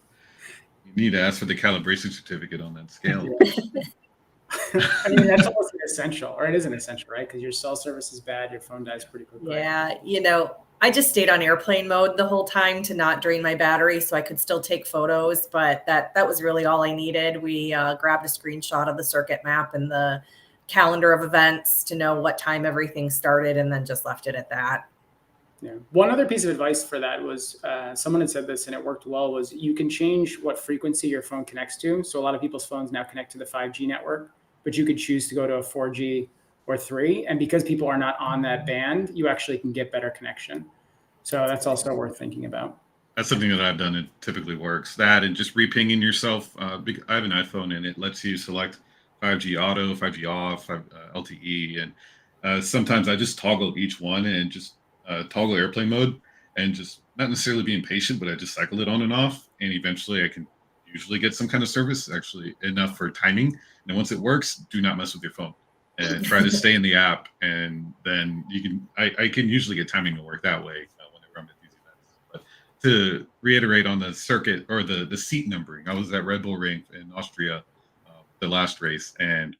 S1: You need to ask for the calibration certificate on that scale.
S2: Yeah. I mean, that's almost an essential, or it is an essential, right? Because your cell service is bad, your phone dies pretty quickly.
S4: Yeah, I just stayed on airplane mode the whole time to not drain my battery so I could still take photos, but that was really all I needed. We grabbed a screenshot of the circuit map and the calendar of events to know what time everything started, and then just left it at that.
S2: Yeah. One other piece of advice for that was someone had said this and it worked well, was you can change what frequency your phone connects to. So a lot of people's phones now connect to the 5G network, but you could choose to go to a 4G or 3. And because people are not on that band, you actually can get better connection. So that's also worth thinking about.
S1: That's something that I've done. It typically works. That and just repinging yourself. I have an iPhone and it lets you select 5G auto, 5G off, LTE, and sometimes I just toggle each one and just toggle airplane mode and just not necessarily being patient, but I just cycle it on and off, and eventually I can usually get some kind of service, actually enough for timing. And once it works, do not mess with your phone and try to stay in the app, and then you can. I can usually get timing to work that way whenever I'm at these events. But to reiterate on the circuit or the seat numbering, I was at Red Bull Ring in Austria, the last race, and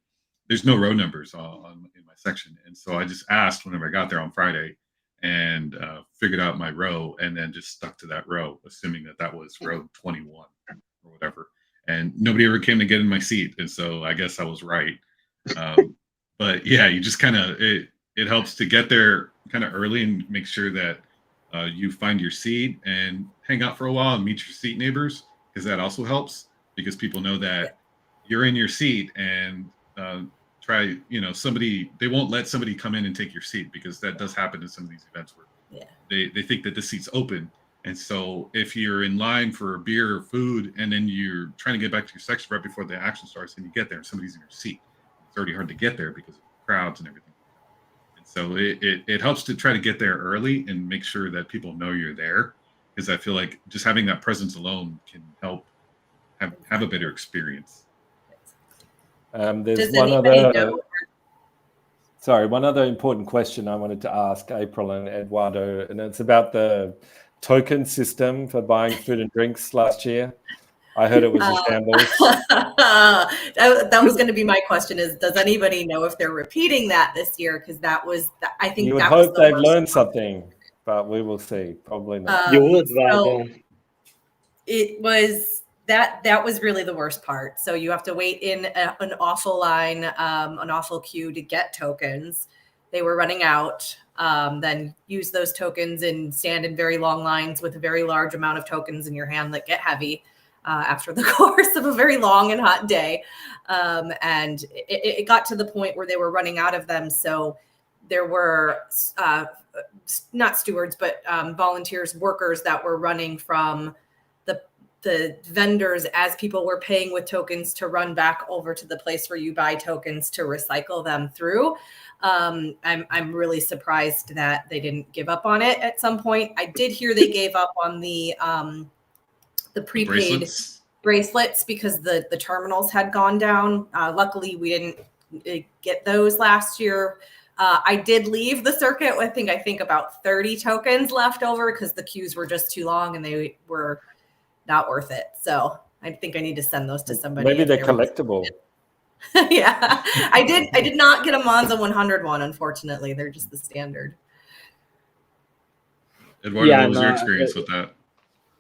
S1: there's no row numbers in my section, and so I just asked whenever I got there on Friday, and figured out my row, and then just stuck to that row, assuming that was row 21 or whatever. And nobody ever came to get in my seat, and so I guess I was right. But yeah, you just kind of it helps to get there kind of early and make sure that you find your seat and hang out for a while and meet your seat neighbors, because that also helps, because people know that you're in your seat, and try, somebody, they won't let somebody come in and take your seat, because that does happen in some of these events where they think that the seat's open. And so if you're in line for a beer or food, and then you're trying to get back to your section right before the action starts, and you get there and somebody's in your seat, it's already hard to get there because of crowds and everything. And so it helps to try to get there early and make sure that people know you're there, because I feel like just having that presence alone can help have a better experience.
S3: There's one other important question I wanted to ask April and Eduardo, and it's about the token system for buying food and drinks last year. I heard it was a shambles.
S4: That was going to be my question: is does anybody know if they're repeating that this year? Because that was, I think,
S3: you would
S4: that
S3: hope
S4: was the
S3: they've
S4: worst
S3: learned
S4: part.
S3: something, but we will see. Probably not.
S5: You would,
S4: so it was that was really the worst part. So you have to wait in an awful line, an awful queue to get tokens. They were running out. Then use those tokens and stand in very long lines with a very large amount of tokens in your hand that get heavy. after the course of a very long and hot day. And it got to the point where they were running out of them. So there were not stewards, but volunteers, workers that were running from the vendors as people were paying with tokens to run back over to the place where you buy tokens to recycle them through. I'm really surprised that they didn't give up on it at some point. I did hear they gave up on the prepaid bracelets because the terminals had gone down. Luckily, we didn't get those last year. I did leave the circuit with I think about 30 tokens left over because the queues were just too long and they were not worth it. So I think I need to send those to somebody.
S3: Maybe they're collectible.
S4: Yeah, I did not get a Monza 100 one, unfortunately. They're just the standard.
S1: Eduardo, what was your experience with that?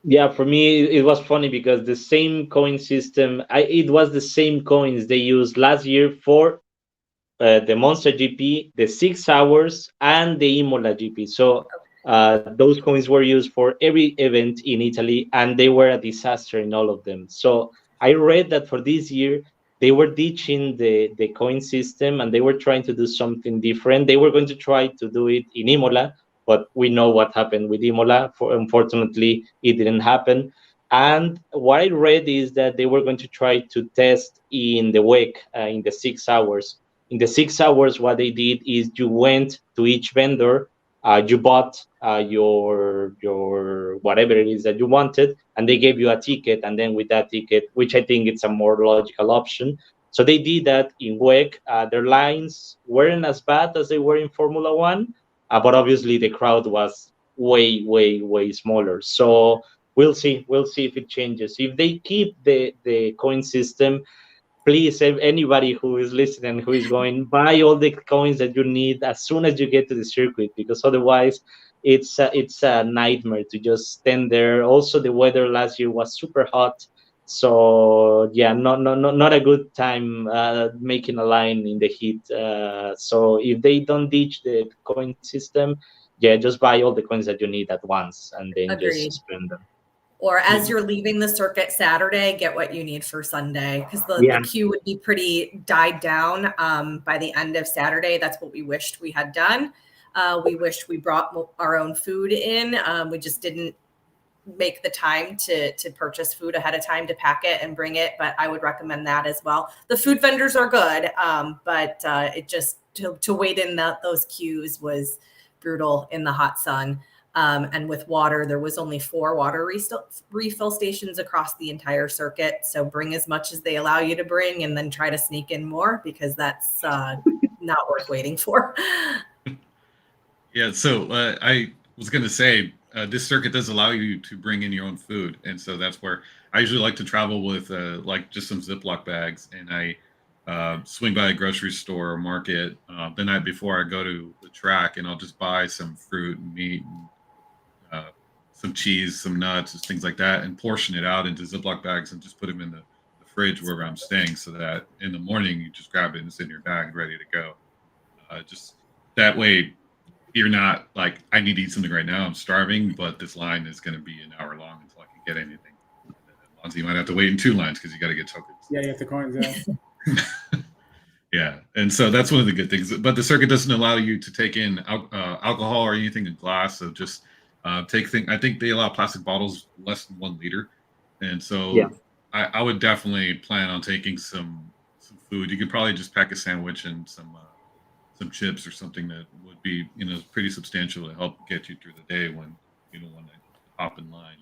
S5: Yeah, for me, it was funny because the same coin system, it was the same coins they used last year for the Monza GP, the 6 hours, and the Imola GP. So those coins were used for every event in Italy, and they were a disaster in all of them. So I read that for this year, they were ditching the coin system, and they were trying to do something different. They were going to try to do it in Imola, but we know what happened with Imola. Unfortunately, it didn't happen. And what I read is that they were going to try to test in the WEC in the 6 hours. In the 6 hours, what they did is you went to each vendor, you bought your whatever it is that you wanted, and they gave you a ticket. And then with that ticket, which I think it's a more logical option. So they did that in WEC. Their lines weren't as bad as they were in Formula One, but obviously the crowd was way, way, way smaller. So we'll see if it changes. If they keep the coin system, please, anybody who is listening, who is going, buy all the coins that you need as soon as you get to the circuit, because otherwise it's a nightmare to just stand there. Also, the weather last year was super hot, so yeah, not a good time making a line in the heat. So if they don't ditch the coin system, yeah, just buy all the coins that you need at once and then
S4: Agreed.
S5: Just spend them.
S4: Or as you're leaving the circuit Saturday, get what you need for Sunday, because the queue would be pretty died down by the end of Saturday. That's what we wished we had done. We wished we brought our own food in. We just didn't make the time to purchase food ahead of time to pack it and bring it. But I would recommend that as well. The food vendors are good, but it just to wait in those queues was brutal in the hot sun. And with water, there was only 4 water refill stations across the entire circuit. So bring as much as they allow you to bring, and then try to sneak in more, because that's not worth waiting for.
S1: Yeah, so I was going to say, this circuit does allow you to bring in your own food. And so that's where I usually like to travel with like just some Ziploc bags, and I swing by a grocery store or market the night before I go to the track, and I'll just buy some fruit and meat and some cheese, some nuts, and things like that, and portion it out into Ziploc bags and just put them in the fridge wherever I'm staying, so that in the morning you just grab it and it's in your bag ready to go. Just that way you're not like, I need to eat something right now, I'm starving, but this line is going to be an hour long until I can get anything. Monza, you might have to wait in 2 lines because you got to get tokens.
S2: Yeah, you have the coins. Yeah.
S1: Yeah, and so that's one of the good things. But the circuit doesn't allow you to take in alcohol or anything in glass. So just take things. I think they allow plastic bottles less than 1 liter, and so
S5: Yeah.
S1: I would definitely plan on taking some food. You could probably just pack a sandwich and some chips or something that would be pretty substantial to help get you through the day when you don't want to hop in lines.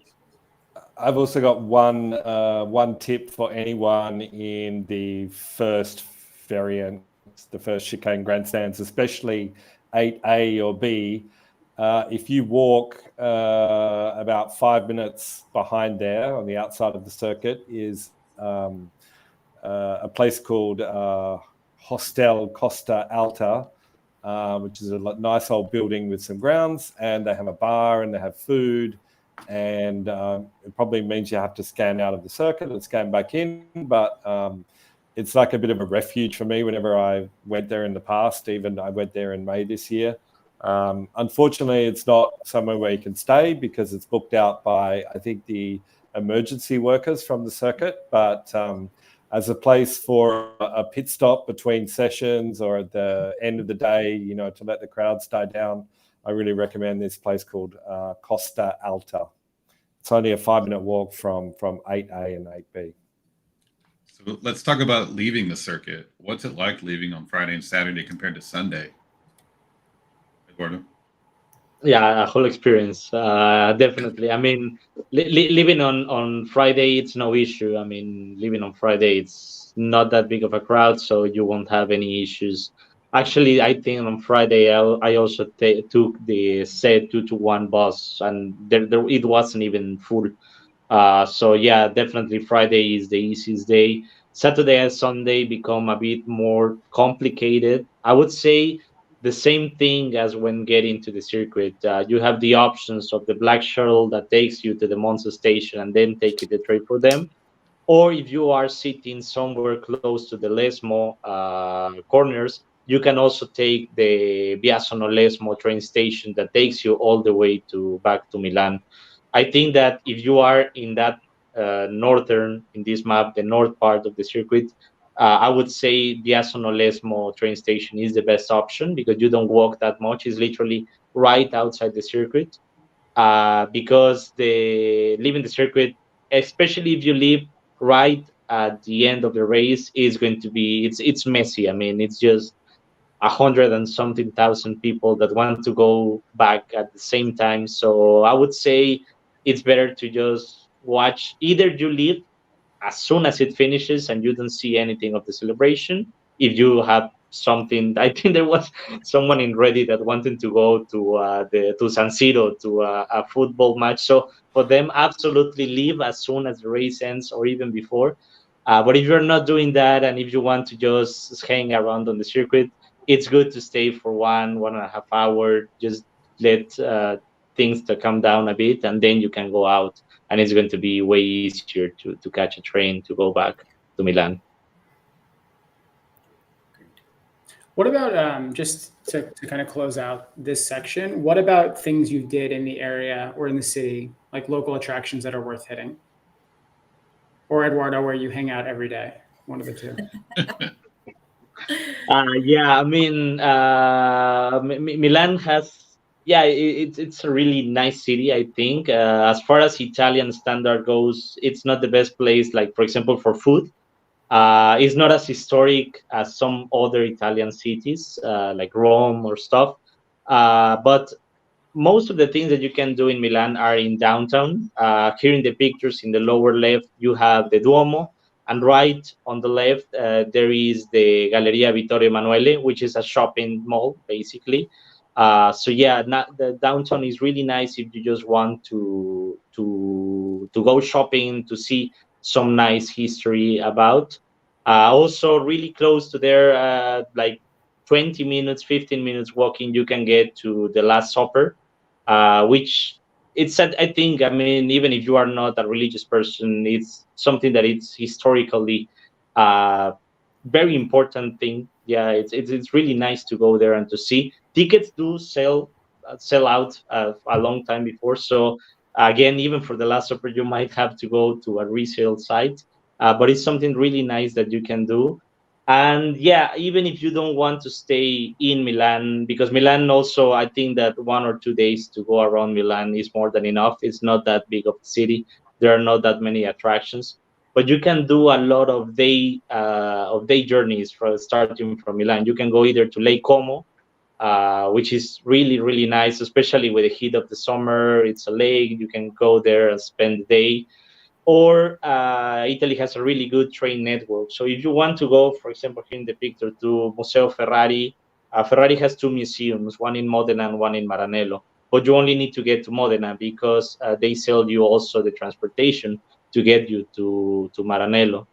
S3: I've also got one tip for anyone in the first variant, the first chicane grandstands, especially 8A or B. If you walk about 5 minutes behind there on the outside of the circuit is a place called Hostel Costa Alta, which is a nice old building with some grounds, and they have a bar and they have food. And it probably means you have to scan out of the circuit and scan back in, but it's like a bit of a refuge for me whenever I went there in the past. Even I went there in May this year. Unfortunately, it's not somewhere where you can stay because it's booked out by, I think, the emergency workers from the circuit, but as a place for a pit stop between sessions or at the end of the day, to let the crowds die down, I really recommend this place called Costa Alta. It's only a 5-minute walk from 8A and 8B.
S1: So let's talk about leaving the circuit. What's it like leaving on Friday and Saturday compared to Sunday? Eduardo?
S5: Yeah, a whole experience, definitely. I mean, living on Friday, it's no issue. I mean, living on Friday, it's not that big of a crowd, so you won't have any issues. Actually, I think on Friday I also took the set 221 bus, and there it wasn't even full. So yeah, definitely Friday is the easiest day. Saturday and Sunday become a bit more complicated. I would say the same thing as when getting to the circuit. You have the options of the black shuttle that takes you to the Monza station and then take you the train for them. Or if you are sitting somewhere close to the Lesmo corners, you can also take the Biasono Lesmo train station that takes you all the way back to Milan. I think that if you are in that in this map, the north part of the circuit, I would say Biasono Lesmo train station is the best option because you don't walk that much. It's literally right outside the circuit. Because leaving the circuit, especially if you live right at the end of the race, is going to be it's messy. I mean, it's just 100 and something thousand people that want to go back at the same time. So I would say it's better to just watch. Either you leave as soon as it finishes and you don't see anything of the celebration, if you have something. I think there was someone in Reddit that wanted to go to San Siro to a football match. So for them, absolutely leave as soon as the race ends or even before. But if you're not doing that and if you want to just hang around on the circuit, it's good to stay for 1.5 hours. Just let things to come down a bit, and then you can go out, and it's going to be way easier to catch a train to go back to Milan.
S2: What about just to kind of close out this section? What about things you did in the area or in the city, like local attractions that are worth hitting? Or Eduardo, where you hang out every day? One of the two.
S5: Yeah, I mean, Milan has. Yeah, it's a really nice city. I think as far as Italian standard goes, it's not the best place. Like for example, for food, it's not as historic as some other Italian cities, like Rome or stuff. But most of the things that you can do in Milan are in downtown. Here in the pictures in the lower left, you have the Duomo, and right on the left, there is the Galleria Vittorio Emanuele, which is a shopping mall, basically. So yeah, the downtown is really nice if you just want to go shopping, to see some nice history about. Also, really close to there, like 20 minutes, 15 minutes walking, you can get to the Last Supper, which I think, I mean, even if you are not a religious person, it's something that it's historically very important thing. Yeah, it's really nice to go there and to see. Tickets do sell out a long time before. So again, even for the Last Supper, you might have to go to a resale site. But it's something really nice that you can do. And yeah, even if you don't want to stay in Milan, because Milan also, I think that 1 or 2 days to go around Milan is more than enough. It's not that big of a city. There are not that many attractions, but you can do a lot of day journeys starting from Milan. You can go either to Lake Como, which is really nice, especially with the heat of the summer. It's a lake. You can go there and spend the day. Or Italy has a really good train network. So if you want to go, for example, here in the picture, to Museo Ferrari, Ferrari has 2 museums, one in Modena and one in Maranello. But you only need to get to Modena because they sell you also the transportation to get you to Maranello.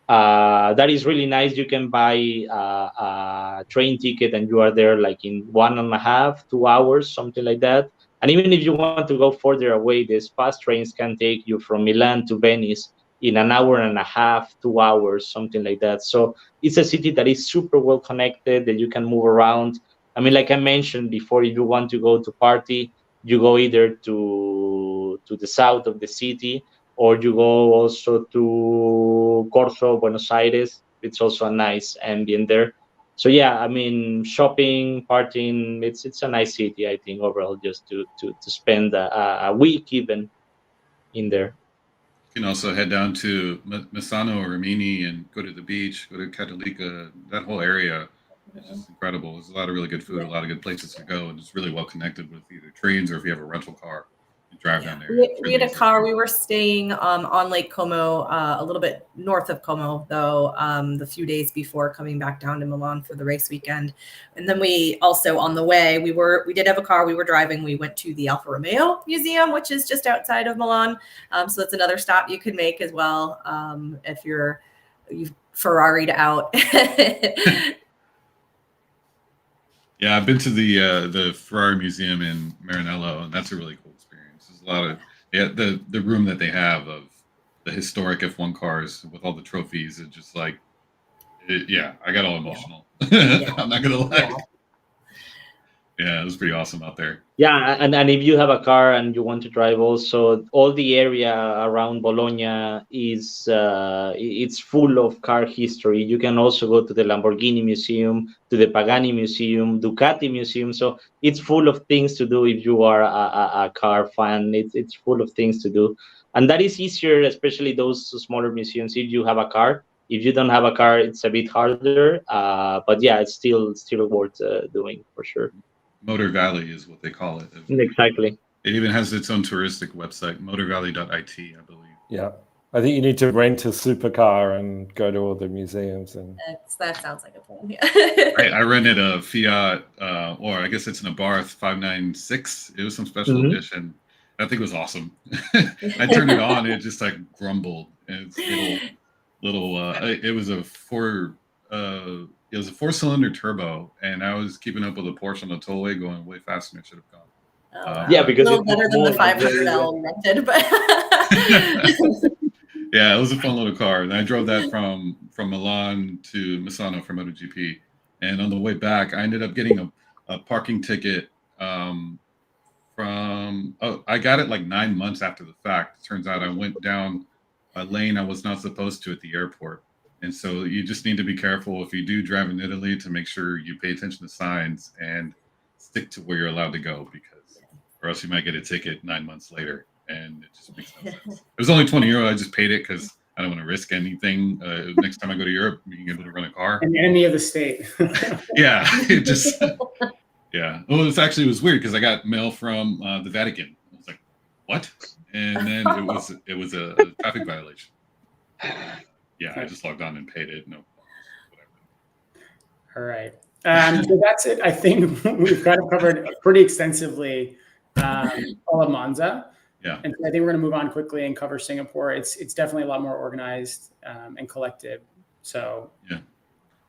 S5: That is really nice. You can buy a train ticket and you are there like in 1.5, 2 hours, something like that. And even if you want to go further away, these fast trains can take you from Milan to Venice in an hour and a half, 2 hours, something like that. So it's a city that is super well connected, that you can move around. I mean, like I mentioned before, if you want to go to party, you go either to the south of the city, or you go also to Corso, Buenos Aires. It's also a nice ambient there. So yeah, I mean, shopping, partying, it's a nice city, I think, overall, just to spend a week even in there.
S1: You can also head down to Misano or Rimini and go to the beach, go to Catalica. That whole area is just incredible. There's a lot of really good food, a lot of good places to go, and it's really well connected with either trains or if you have a rental car, you drive down there.
S4: We had a car. We were staying on Lake Como, a little bit north of Como, though, the few days before coming back down to Milan for the race weekend. And then we also, on the way, we did have a car. We were driving. We went to the Alfa Romeo Museum, which is just outside of Milan. So that's another stop you could make as well if you've Ferrari'd out.
S1: Yeah, I've been to the Ferrari Museum in Maranello, and that's a really cool experience. There's a lot of the room that they have of the historic F1 cars with all the trophies. It's just like, I got all emotional. I'm not gonna lie. Yeah, it was pretty awesome out there.
S5: Yeah, and if you have a car and you want to drive, also all the area around Bologna is it's full of car history. You can also go to the Lamborghini Museum, to the Pagani Museum, Ducati Museum. So it's full of things to do if you are a car fan. It's full of things to do, and that is easier, especially those smaller museums, if you have a car. If you don't have a car, it's a bit harder. But yeah, it's still worth doing for sure.
S1: Motor Valley is what they call it.
S5: Exactly.
S1: It even has its own touristic website, motorvalley.it, I believe.
S3: Yeah. I think you need to rent a supercar and go to all the museums. And
S4: that sounds like a plan.
S1: I rented a Fiat, or I guess it's an Abarth 596. It was some special edition. That thing was awesome. I turned it on, it just like grumbled. And it's it was a four-cylinder turbo, and I was keeping up with a Porsche on the tollway going way faster than it should have gone.
S5: Yeah, because
S4: a little better than the 500L rented, but
S1: yeah, it was a fun little car, and I drove that from Milan to Misano for MotoGP. And on the way back, I ended up getting a parking ticket I got it like 9 months after the fact. Turns out I went down a lane I was not supposed to at the airport. And so you just need to be careful if you do drive in Italy to make sure you pay attention to signs and stick to where you're allowed to go, or else you might get a ticket 9 months later. And it just makes no sense. It was only €20. I just paid it because I don't want to risk anything. Next time I go to Europe, being able to rent a car.
S2: And any of the state.
S1: Yeah, it just, yeah. Well, it was weird because I got mail from the Vatican. I was like, what? And then it was a traffic violation. Yeah, I just logged on and paid it. No, whatever.
S2: All right. So that's it. I think we've kind of covered pretty extensively all of Monza.
S1: Yeah.
S2: And I think we're going to move on quickly and cover Singapore. It's definitely a lot more organized and collective. So
S1: yeah.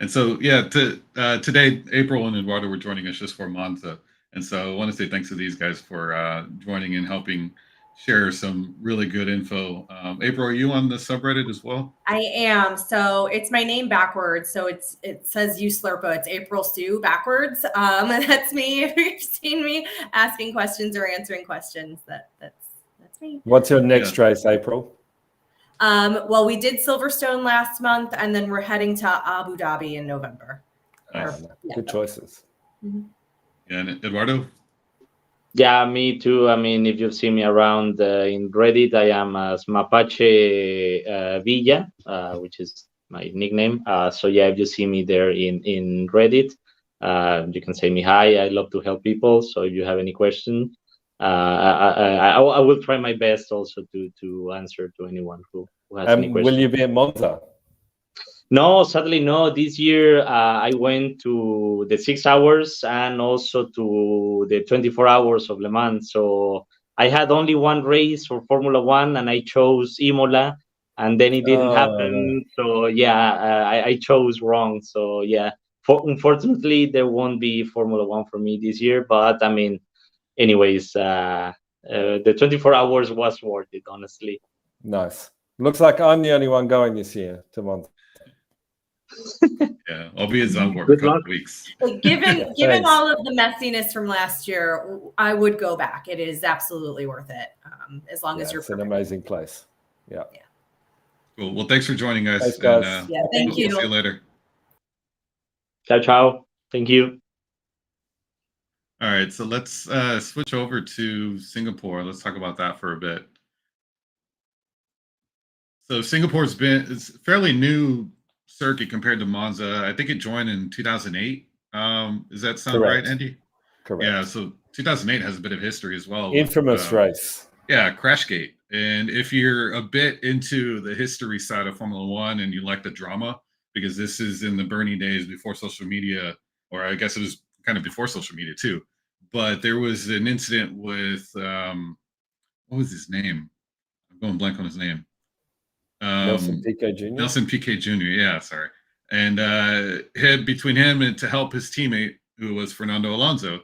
S1: And so today April and Eduardo were joining us just for Monza. And so I want to say thanks to these guys for joining and helping share some really good info. April, are you on the subreddit as well?
S4: I am. So it's my name backwards. So it says you Slurpa. It's April Sue backwards. That's me. If you've seen me asking questions or answering questions, that's me.
S3: What's your next race, April?
S4: Well, we did Silverstone last month, and then we're heading to Abu Dhabi in November.
S3: Good choices.
S4: Mm-hmm.
S1: Yeah, and Eduardo?
S5: Yeah, me too. I mean, if you've seen me around in Reddit, I am as Mapache Villa, which is my nickname. So yeah, if you see me there in Reddit, you can say me hi. I love to help people. So if you have any question, I will try my best also to answer to anyone who has any questions.
S3: Will you be at Monza?
S5: No, sadly no. This year I went to the 6 hours and also to the 24 hours of Le Mans. So I had only one race for Formula One, and I chose Imola, and then it didn't happen. So yeah, I chose wrong. So yeah, unfortunately there won't be Formula One for me this year. But I mean, anyways, the 24 hours was worth it, honestly.
S3: Nice. Looks like I'm the only one going this year to Monza.
S1: Yeah, I'll be at Zandvoort for a couple weeks.
S4: Given all of the messiness from last year, I would go back. It is absolutely worth it, as long as you're.
S3: It's an amazing place. Yeah.
S1: Cool. Well, thanks for joining us.
S3: Thanks, guys.
S4: Yeah, thank
S1: We'll
S4: you.
S1: see you later.
S5: Ciao, ciao. Thank you.
S1: All right, so let's switch over to Singapore. Let's talk about that for a bit. So it's a fairly new circuit compared to Monza. I think it joined in 2008. Does that sound right,
S3: Correct.
S1: Andy?
S3: Correct.
S1: Yeah, so 2008 has a bit of history as well.
S3: Infamous race.
S1: Yeah, Crashgate. And if you're a bit into the history side of Formula One and you like the drama, because this is in the Bernie days before social media, or I guess it was kind of before social media too. But there was an incident with what was his name? I'm going blank on his name.
S3: Nelson Piquet Jr.
S1: Nelson Piquet Jr. Yeah, sorry. And between him and to help his teammate, who was Fernando Alonso,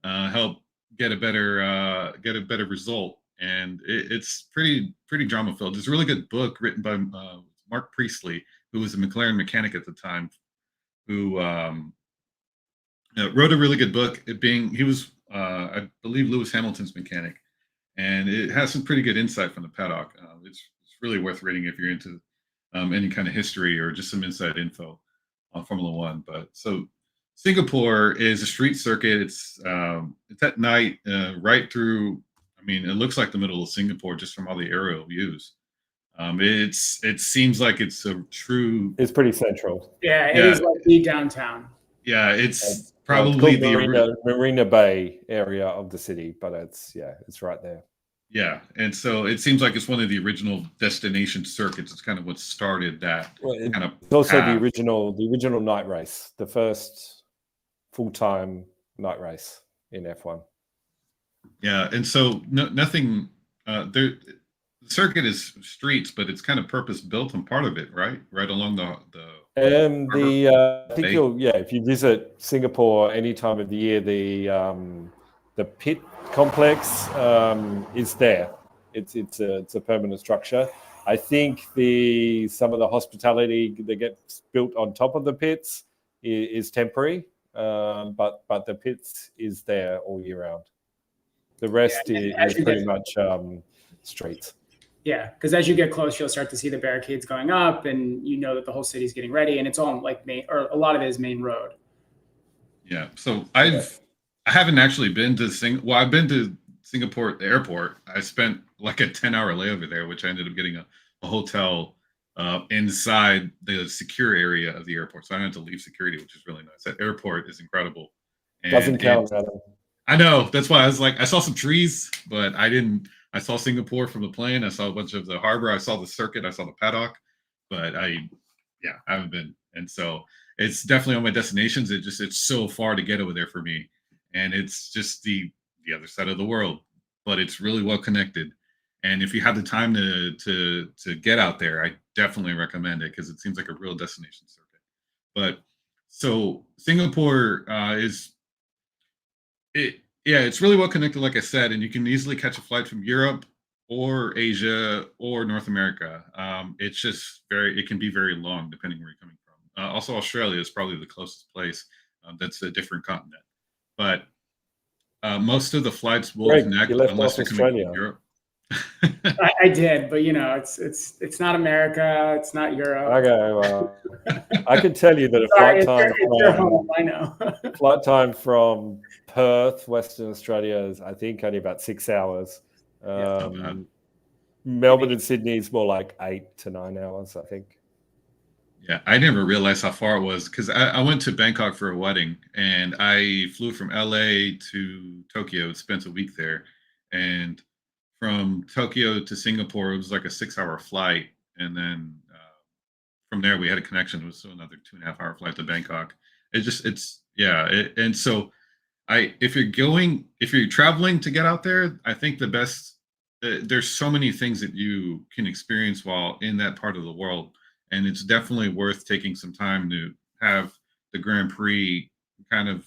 S1: help get a better result. And it's pretty drama filled. There's a really good book written by Mark Priestley, who was a McLaren mechanic at the time, who wrote a really good book. He was I believe Lewis Hamilton's mechanic, and it has some pretty good insight from the paddock. It's really worth reading if you're into any kind of history or just some inside info on Formula One. But so Singapore is a street circuit. It's at night, right through. I mean, it looks like the middle of Singapore just from all the aerial views. It seems like it's a true.
S3: It's pretty central.
S2: Yeah, it is like the downtown.
S1: Yeah, it's
S3: It's
S1: probably
S3: called Marina Bay area of the city, but it's right there.
S1: Yeah, and so it seems like it's one of the original destination circuits. It's kind of what started that kind of.
S3: It's also
S1: path.
S3: the original night race, the first full-time night race in F1.
S1: Yeah, and so nothing. The circuit is streets, but it's kind of purpose built on part of it, right along the.
S3: I think if you visit Singapore any time of the year, the pit complex is there. It's a permanent structure. I think some of the hospitality that gets built on top of the pits is temporary, but the pits is there all year round. The rest is pretty much streets.
S2: Yeah, because as you get close, you'll start to see the barricades going up, and you know that the whole city's getting ready, and it's all like a lot of it is main road.
S1: Yeah, so I haven't actually been to I've been to Singapore at the airport. I spent like a 10-hour layover there, which I ended up getting a hotel inside the secure area of the airport. So I didn't have to leave security, which is really nice. That airport is incredible. And
S3: doesn't count, Adam.
S1: I know. That's why I was like, I saw some trees, but I didn't. I saw Singapore from the plane. I saw a bunch of the harbor. I saw the circuit. I saw the paddock, but I haven't been. And so it's definitely on my destinations. It's so far to get over there for me, and it's just the other side of the world. But it's really well connected. And if you have the time to get out there, I definitely recommend it because it seems like a real destination circuit. But so Singapore it's really well connected, like I said, and you can easily catch a flight from Europe or Asia or North America. It's just it can be very long depending where you're coming from. Also, Australia is probably the closest place that's a different continent. But most of the flights will connect unless you're coming from Europe.
S2: I did, but it's not America, it's not Europe.
S3: Okay, well, I can tell you that flight time from Perth, Western Australia is I think only about 6 hours. Melbourne and Sydney is more like 8 to 9 hours, I think.
S1: Yeah, I never realized how far it was because I went to Bangkok for a wedding and I flew from LA to Tokyo, spent a week there, and from Tokyo to Singapore, it was like a 6-hour flight. And then from there, we had a connection. It was another 2.5-hour flight to Bangkok. And so if you're traveling to get out there, I think the best, there's so many things that you can experience while in that part of the world. And it's definitely worth taking some time to have the Grand Prix kind of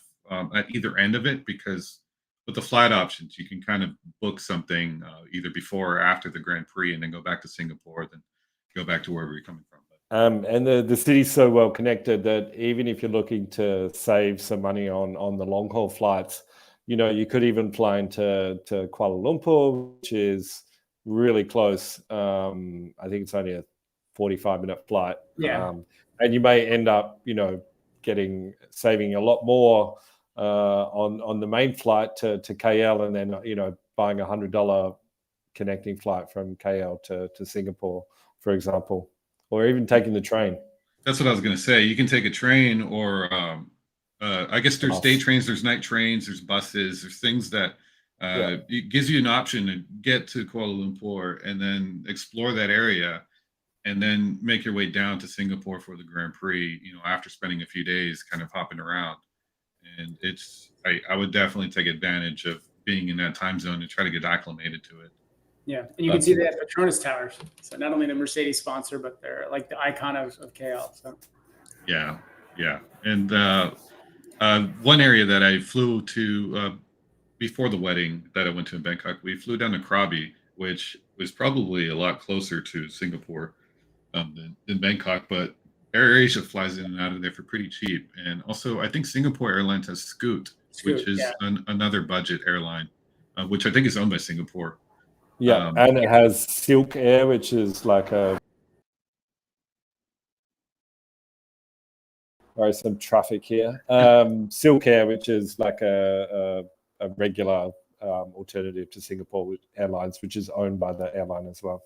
S1: at either end of it, because with the flight options, you can kind of book something either before or after the Grand Prix and then go back to Singapore, then go back to wherever you're coming from.
S3: And the city's so well connected that even if you're looking to save some money on the long haul flights, you could even fly into Kuala Lumpur, which is really close. I think it's only a 45-minute flight.
S2: Yeah.
S3: And you may end up, saving a lot more on the main flight to KL, and then buying $100 connecting flight from KL to Singapore, for example, or even taking the train.
S1: That's what I was going to say. You can take a train, or I guess there's day trains, there's night trains, there's buses, there's things that it gives you an option to get to Kuala Lumpur and then explore that area, and then make your way down to Singapore for the Grand Prix. After spending a few days kind of hopping around, and I would definitely take advantage of being in that time zone and try to get acclimated to it.
S2: Yeah, and you can see they have Petronas Towers. So not only the Mercedes sponsor, but they're like the icon of KL. So
S1: yeah. And one area that I flew to before the wedding that I went to in Bangkok, we flew down to Krabi, which was probably a lot closer to Singapore than Bangkok, but AirAsia flies in and out of there for pretty cheap. And also, I think Singapore Airlines has Scoot, which is another budget airline, which I think is owned by Singapore.
S3: Yeah, and it has Silk Air, which is like some traffic here. Silk Air, which is like a regular alternative to Singapore Airlines, which is owned by the airline as well.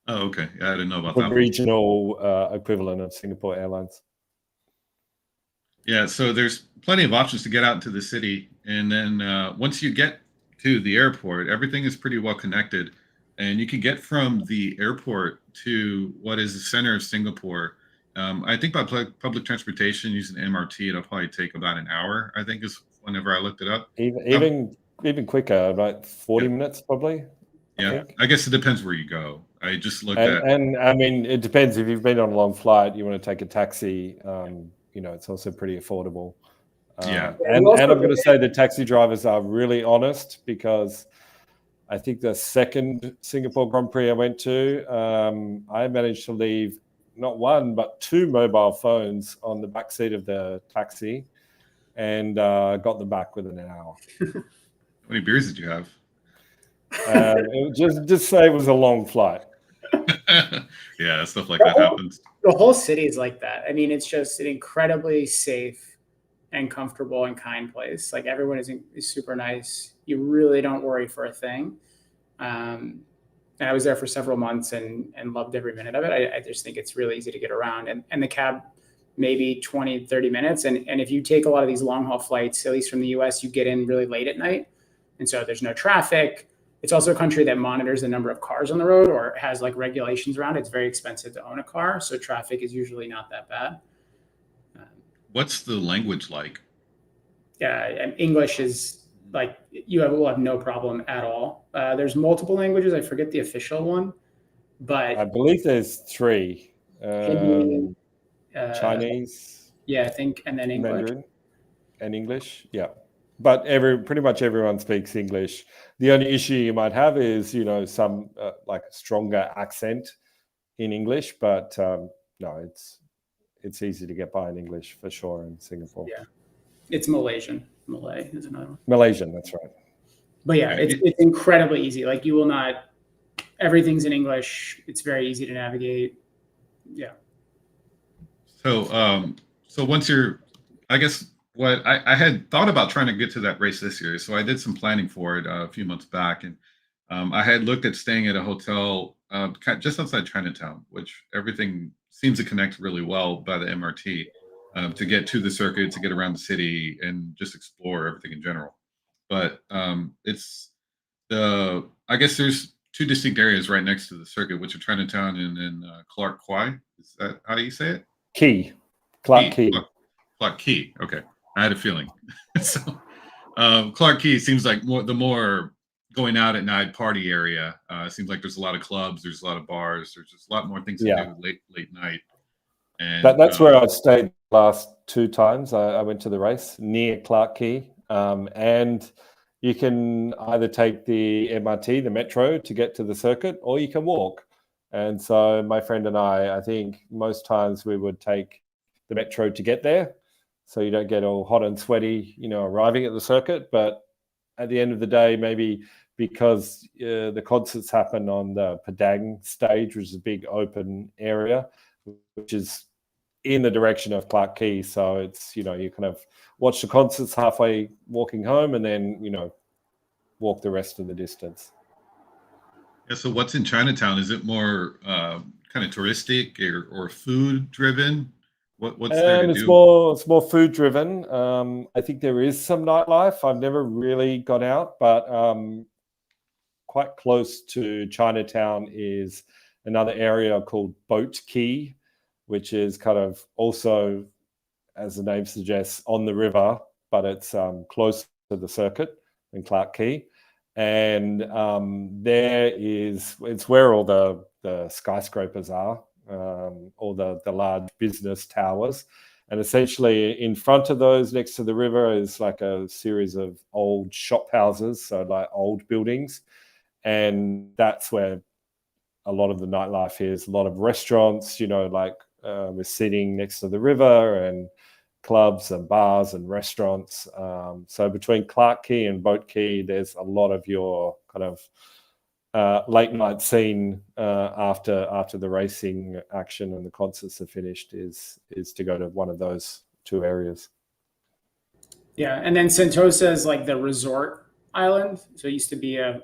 S1: Oh, okay. Yeah, I didn't know about
S3: the
S1: that.
S3: The regional equivalent of Singapore Airlines.
S1: Yeah, so there's plenty of options to get out into the city. And then once you get to the airport, everything is pretty well connected. And you can get from the airport to what is the center of Singapore. I think by public transportation using MRT, it'll probably take about an hour, I think, is whenever I looked it up.
S3: Even quicker, about 40 minutes probably.
S1: Yeah, I guess it depends where you go. I just looked
S3: and I mean, it depends. If you've been on a long flight, you want to take a taxi, it's also pretty affordable. And I'm going to say the taxi drivers are really honest, because I think the second Singapore Grand Prix I went to, I managed to leave not one, but two mobile phones on the back seat of the taxi, and got them back within an hour.
S1: How many beers did you have?
S3: Just say it was a long flight.
S1: Yeah, stuff like that happens.
S2: The whole city is like that. I mean, it's just an incredibly safe and comfortable and kind place. Like, everyone is super nice. You really don't worry for a thing. And I was there for several months and loved every minute of it. I just think it's really easy to get around. And the cab, maybe 20, 30 minutes. And if you take a lot of these long haul flights, at least from the US, you get in really late at night. And so there's no traffic. It's also a country that monitors the number of cars on the road, or has like regulations around it. It's very expensive to own a car, so traffic is usually not that bad.
S1: What's the language like?
S2: Yeah, and English is like, will have no problem at all. There's multiple languages. I forget the official one, but
S3: I believe there's three.
S2: Hindi,
S3: Chinese.
S2: Yeah, I think, and then English.
S3: Mandarin and English. Yeah. But pretty much everyone speaks English. The only issue you might have is, some like stronger accent in English, but no, it's easy to get by in English for sure in Singapore.
S2: Yeah, it's Malaysian. Malay is another one.
S3: Malaysian, that's right.
S2: But yeah, it's incredibly easy. Like, you will not. Everything's in English. It's very easy to navigate. Yeah.
S1: So once you're, I guess. What I had thought about trying to get to that race this year, so I did some planning for it a few months back, and I had looked at staying at a hotel just outside Chinatown, which everything seems to connect really well by the MRT to get to the circuit, to get around the city, and just explore everything in general. But I guess there's two distinct areas right next to the circuit, which are Chinatown and Clark Quay. Is that how you say it? Clark Quay. Okay. I had a feeling. So Clark Quay seems like the more going out at night party area. Seems like there's a lot of clubs, there's a lot of bars, there's just a lot more things to do late night. And
S3: that's where I stayed the last two times. I went to the race near Clark Quay, and you can either take the MRT, the metro, to get to the circuit, or you can walk. And so my friend and I think most times we would take the metro to get there, so you don't get all hot and sweaty, arriving at the circuit. But at the end of the day, maybe because the concerts happen on the Padang stage, which is a big open area, which is in the direction of Clarke Quay. So it's, you kind of watch the concerts halfway walking home and then, walk the rest of the distance.
S1: Yeah. So what's in Chinatown? Is it more kind of touristic or food driven? What's there to
S3: It's
S1: do?
S3: more food driven. I think there is some nightlife. I've never really gone out, but quite close to Chinatown is another area called Boat Quay, which is kind of also, as the name suggests, on the river, but it's close to the circuit in Clarke Quay. And it's where all the skyscrapers are, all the large business towers. And essentially in front of those, next to the river, is like a series of old shop houses, so like old buildings. And that's where a lot of the nightlife is. A lot of restaurants, we're sitting next to the river, and clubs and bars and restaurants. So between Clarke Quay and Boat Quay, there's a lot of your kind of late night scene after the racing action and the concerts are finished is to go to one of those two areas.
S2: Yeah, and then Sentosa is like the resort island. So it used to be a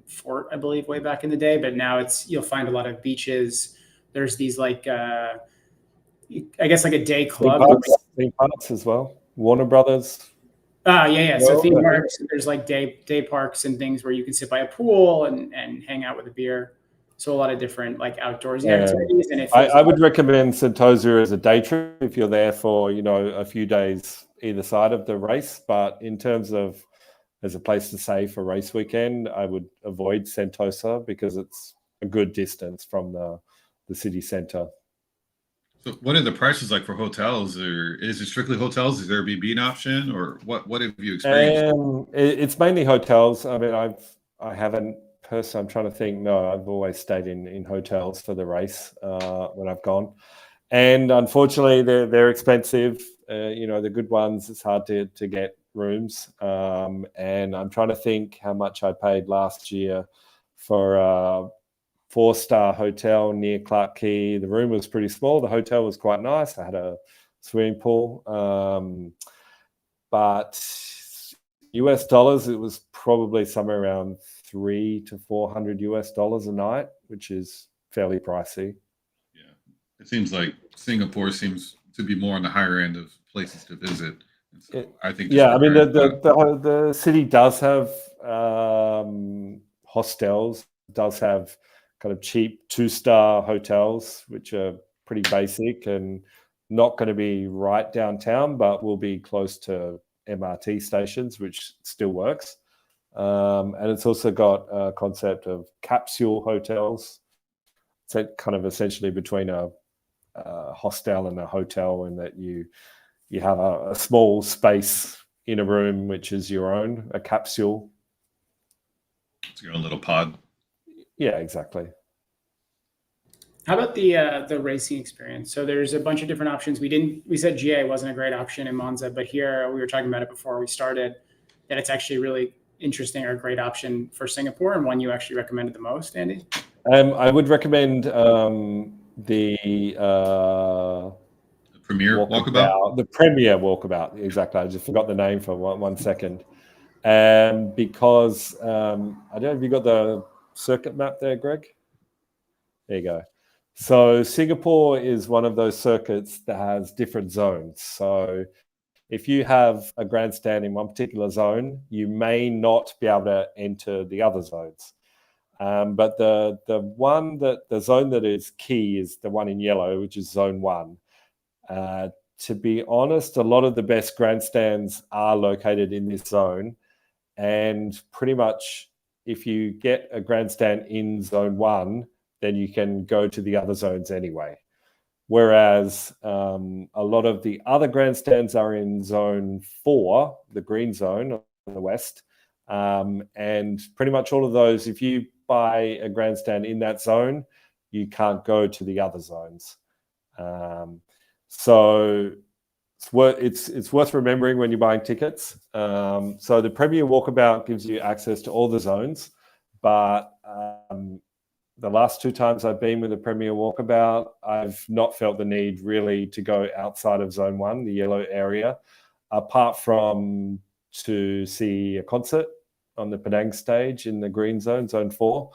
S2: fort, I believe, way back in the day, but now you'll find a lot of beaches. There's these like I guess like a day club.
S3: Theme parks as well. Warner Brothers.
S2: Yeah. So theme parks. There's like day parks and things where you can sit by a pool and hang out with a beer. So a lot of different like outdoorsy activities. And
S3: I would recommend Sentosa as a day trip if you're there for a few days either side of the race. But in terms of as a place to stay for race weekend, I would avoid Sentosa because it's a good distance from the city centre.
S1: So what are the prices like for hotels? Or is it strictly hotels? Is there a BB an option, or what have you experienced?
S3: It's mainly hotels. I mean, I haven't personally. I'm trying to think. No, I've always stayed in hotels for the race when I've gone, and unfortunately, they're expensive. The good ones, it's hard to get rooms. And I'm trying to think how much I paid last year for a 4-star hotel near Clarke Quay. The room was pretty small. The hotel was quite nice. I had a swimming pool. But US dollars, it was probably somewhere around $300 to $400 a night, which is fairly pricey.
S1: Yeah, it seems like Singapore seems to be more on the higher end of places to visit. And so I think.
S3: Yeah, I mean the city does have hostels. Does have kind of cheap 2-star hotels, which are pretty basic and not going to be right downtown, but will be close to MRT stations, which still works. And it's also got a concept of capsule hotels. So kind of essentially between a hostel and a hotel, in that you have a small space in a room, which is your own, a capsule.
S1: It's your own little pod.
S3: Yeah, exactly.
S2: How about the racing experience? So there's a bunch of different options. We said GA wasn't a great option in Monza, but here we were talking about it before we started, that it's actually really interesting or a great option for Singapore, and one you actually recommended the most, Andy?
S3: I would recommend the
S1: Premier Walkabout?
S3: The Premier Walkabout, exactly. I just forgot the name for one second. Because, I don't know if you got the circuit map there, Greg? There you go. So Singapore is one of those circuits that has different zones. So if you have a grandstand in one particular zone, you may not be able to enter the other zones. But the zone that is key is the one in yellow, which is zone 1. To be honest, a lot of the best grandstands are located in this zone. And pretty much if you get a grandstand in zone 1, then you can go to the other zones anyway. Whereas a lot of the other grandstands are in zone 4, the green zone on the west. And pretty much all of those, if you buy a grandstand in that zone, you can't go to the other zones. So it's worth remembering when you're buying tickets. So the Premier Walkabout gives you access to all the zones, but the last 2 times I've been with the Premier Walkabout, I've not felt the need really to go outside of Zone 1, the yellow area, apart from to see a concert on the Padang stage in the green zone, Zone 4.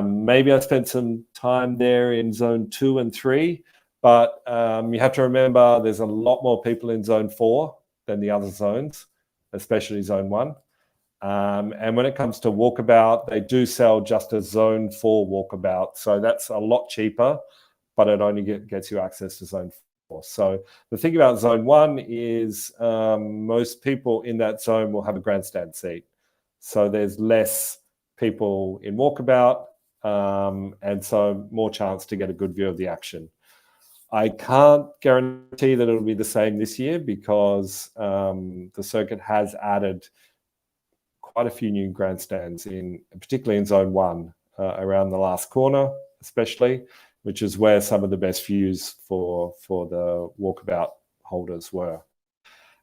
S3: Maybe I spent some time there in Zone 2 and 3, but you have to remember there's a lot more people in Zone 4 than the other zones, especially Zone 1. And when it comes to Walkabout, they do sell just a Zone 4 Walkabout. So that's a lot cheaper, but it only gets you access to Zone 4. So the thing about Zone 1 is most people in that zone will have a grandstand seat. So there's less people in Walkabout, and so more chance to get a good view of the action. I can't guarantee that it'll be the same this year because the circuit has added quite a few new grandstands, particularly in Zone 1, around the last corner especially, which is where some of the best views for the Walkabout holders were.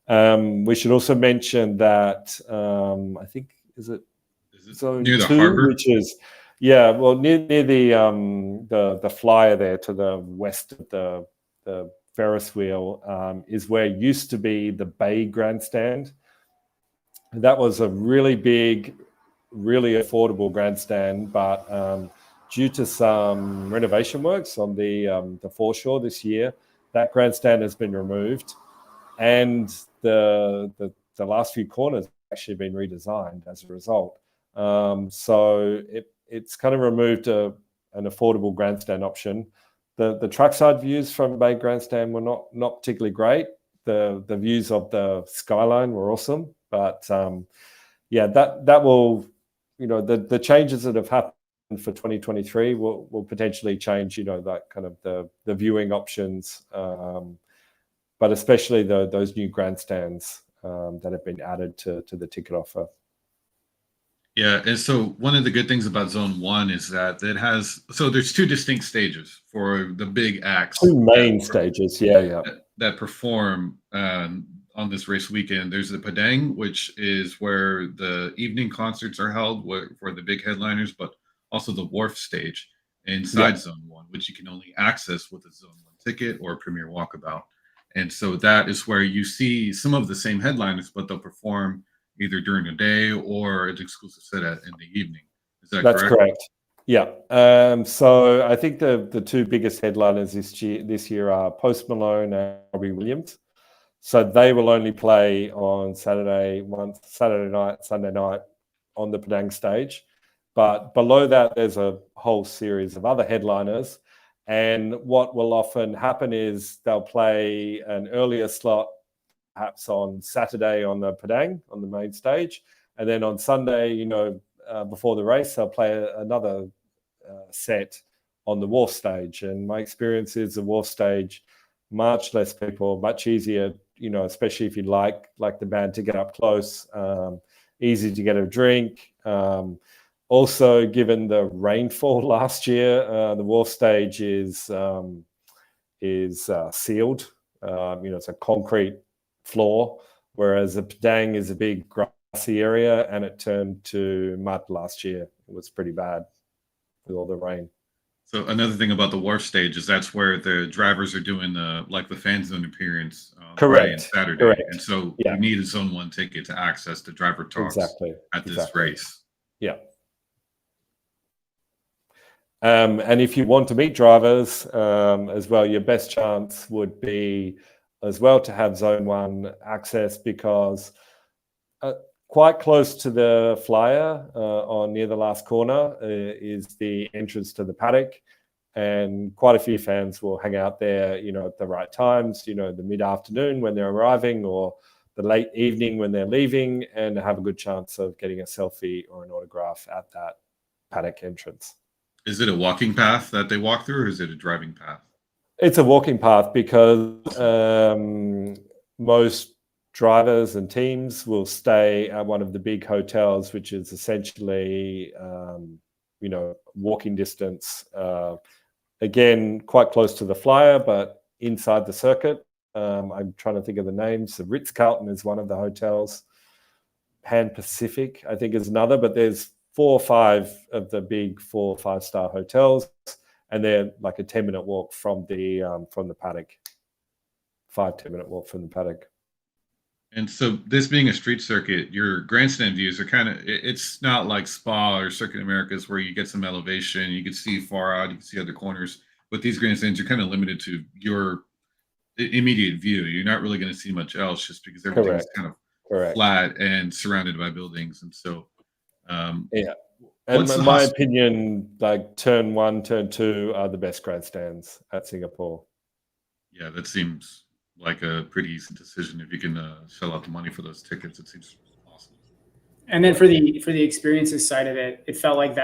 S3: We should also mention that I think, is it Zone
S1: near the
S3: 2,
S1: harbor?
S3: which is, yeah, well, near the flyer there to the west of the Ferris wheel is where it used to be the Bay Grandstand. That was a really big, really affordable grandstand, but due to some renovation works on the foreshore this year, that grandstand has been removed, and the last few corners have actually been redesigned as a result. So it's kind of removed an affordable grandstand option. The trackside views from Bay Grandstand were not particularly great. The views of the skyline were awesome, but yeah, that will, the changes that have happened for 2023 will potentially change, that kind of the viewing options, but especially those new grandstands that have been added to the ticket offer.
S1: Yeah, and so one of the good things about Zone 1 is that there's 2 distinct stages for the big acts.
S3: 2 main stages, yeah.
S1: That perform on this race weekend. There's the Padang, which is where the evening concerts are held for the big headliners, but also the Wharf stage inside Zone 1, which you can only access with a Zone 1 ticket or a Premier Walkabout. And so that is where you see some of the same headliners, but they'll perform either during the day or an exclusive set in the evening. Is that correct?
S3: That's correct. Yeah. So I think the 2 biggest headliners this year are Post Malone and Robbie Williams. So they will only play on Saturday night, Sunday night on the Padang stage. But below that, there's a whole series of other headliners. And what will often happen is they'll play an earlier slot, perhaps on Saturday on the Padang, on the main stage. And then on Sunday, before the race, they'll play another set on the Wharf stage. And my experience is the Wharf stage, much less people, much easier, especially if you like the band to get up close, easy to get a drink. Also, given the rainfall last year, the Wharf stage is sealed. It's a concrete floor, whereas the Padang is a big grassy area, and it turned to mud last year. It was pretty bad with all the rain.
S1: So another thing about the Wharf stage is that's where the drivers are doing the fan zone appearance Friday and Saturday.
S3: Correct.
S1: And so you need a Zone 1 ticket to access the driver talks at this race.
S3: Yeah. And if you want to meet drivers as well, your best chance would be as well to have Zone 1 access, because quite close to the flyer near the last corner is the entrance to the paddock, and quite a few fans will hang out there, at the right times, the mid-afternoon when they're arriving, or the late evening when they're leaving, and have a good chance of getting a selfie or an autograph at that paddock entrance.
S1: Is it a walking path that they walk through, or is it a driving path?
S3: It's a walking path, because most drivers and teams will stay at one of the big hotels, which is essentially, walking distance. Again, quite close to the flyer, but inside the circuit. I'm trying to think of the names. The Ritz-Carlton is one of the hotels. Pan Pacific, I think, is another. But there's 4 or 5 of the big 4 or 5-star hotels, and they're like a 10-minute walk from the paddock. 5-10 minute walk from the paddock.
S1: And so, this being a street circuit, your grandstand views are kind of, it's not like Spa or Circuit Americas where you get some elevation, you can see far out, you can see other corners. But these grandstands, you're kind of limited to your immediate view. You're not really going to see much else just because everything's kind of flat and surrounded by buildings. And so,
S3: yeah. And in my opinion, like turn 1, turn 2 are the best grandstands at Singapore.
S1: Yeah, that seems like a pretty easy decision. If you can shell out the money for those tickets, it seems awesome.
S2: And then for the experiences side of it, it felt like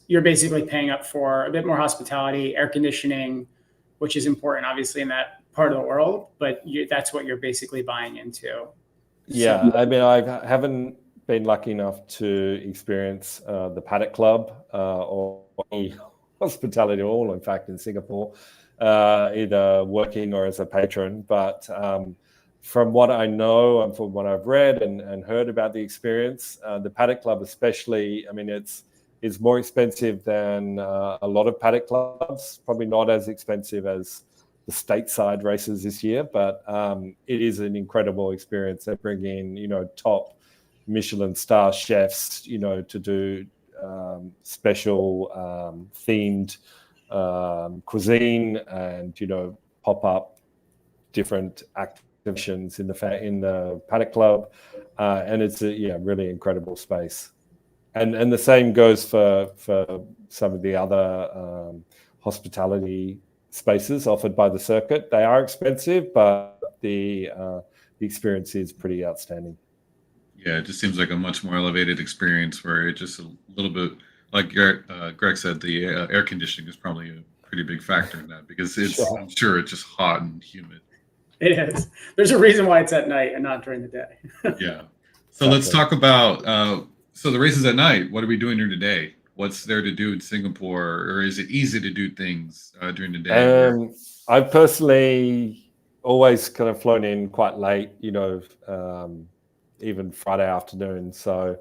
S2: you're basically paying up for a bit more hospitality, air conditioning, which is important, obviously, in that part of the world. But that's what you're basically buying into.
S3: Yeah, I mean, I haven't been lucky enough to experience the Paddock Club or any hospitality at all, in fact, in Singapore. Either working or as a patron, but from what I know and from what I've read and heard about the experience, the Paddock Club especially, I mean, it's more expensive than a lot of paddock clubs, probably not as expensive as the stateside races this year, but it is an incredible experience. They bring in, top Michelin star chefs, to do special themed cuisine and pop up different activations in the paddock club, and it's a really incredible space. And the same goes for some of the other hospitality spaces offered by the circuit. They are expensive, but the experience is pretty outstanding.
S1: Yeah, it just seems like a much more elevated experience where it's just a little bit. Like Greg said, the air conditioning is probably a pretty big factor in that because I'm sure it's just hot and humid.
S2: It is. There's a reason why it's at night and not during the day.
S1: Yeah. So let's talk about so the races at night. What are we doing here today? What's there to do in Singapore, or is it easy to do things during the day?
S3: I've personally always kind of flown in quite late, even Friday afternoon. So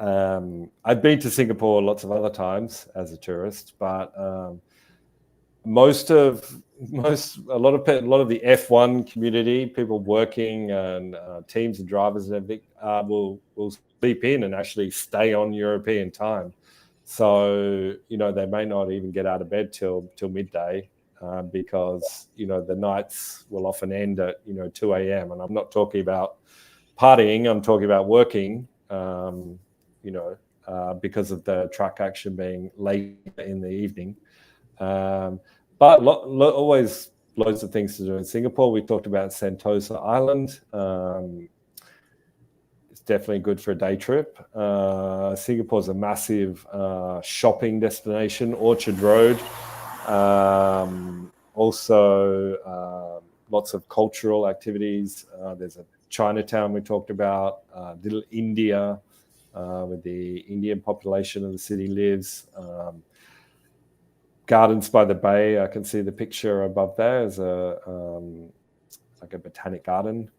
S3: I've been to Singapore lots of other times as a tourist, but a lot of the F1 community, people working and teams and drivers and everything will sleep in and actually stay on European time. So they may not even get out of bed till midday because the nights will often end at 2 a.m. And I'm not talking about partying, I'm talking about working. Because of the track action being late in the evening. But always loads of things to do in Singapore. We talked about Sentosa Island. It's definitely good for a day trip. Singapore's a massive shopping destination, Orchard Road. Also, lots of cultural activities. There's a Chinatown we talked about, Little India, where the Indian population of the city lives. Gardens by the Bay, I can see the picture above there as like a botanic garden.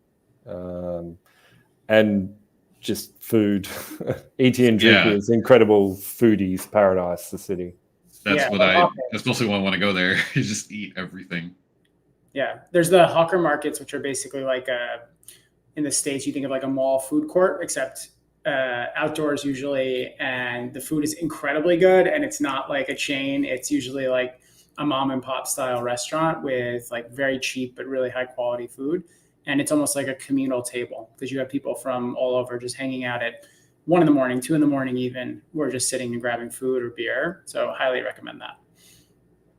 S3: And just food. Eating and drinking is incredible foodies paradise, the city.
S1: That's mostly why I want to go there. You just eat everything.
S2: Yeah. There's the hawker markets, which are basically like in the States, you think of like a mall food court, except outdoors usually, and the food is incredibly good, and it's not like a chain. It's usually like a mom and pop style restaurant with like very cheap but really high quality food, and it's almost like a communal table because you have people from all over just hanging out at 1 a.m, 2 a.m, even, who are just sitting and grabbing food or beer. So highly recommend that.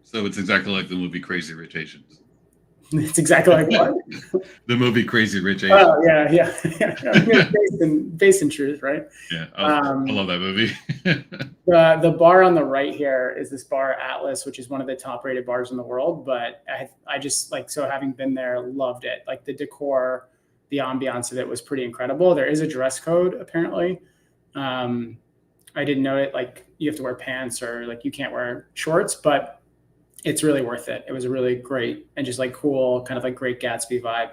S2: So
S1: it's exactly like the movie Crazy Rich Asians.
S2: It's exactly like what?
S1: The movie Crazy Rich Asians.
S2: Oh, yeah. based in truth, right?
S1: Yeah, I love that movie.
S2: The bar on the right here is this bar Atlas, which is one of the top rated bars in the world. But I just having been there, loved it. Like the decor, the ambiance of it was pretty incredible. There is a dress code, apparently. I didn't know it. Like you have to wear pants or like you can't wear shorts, but it's really worth it. It was a really great and just like cool, kind of like Great Gatsby vibe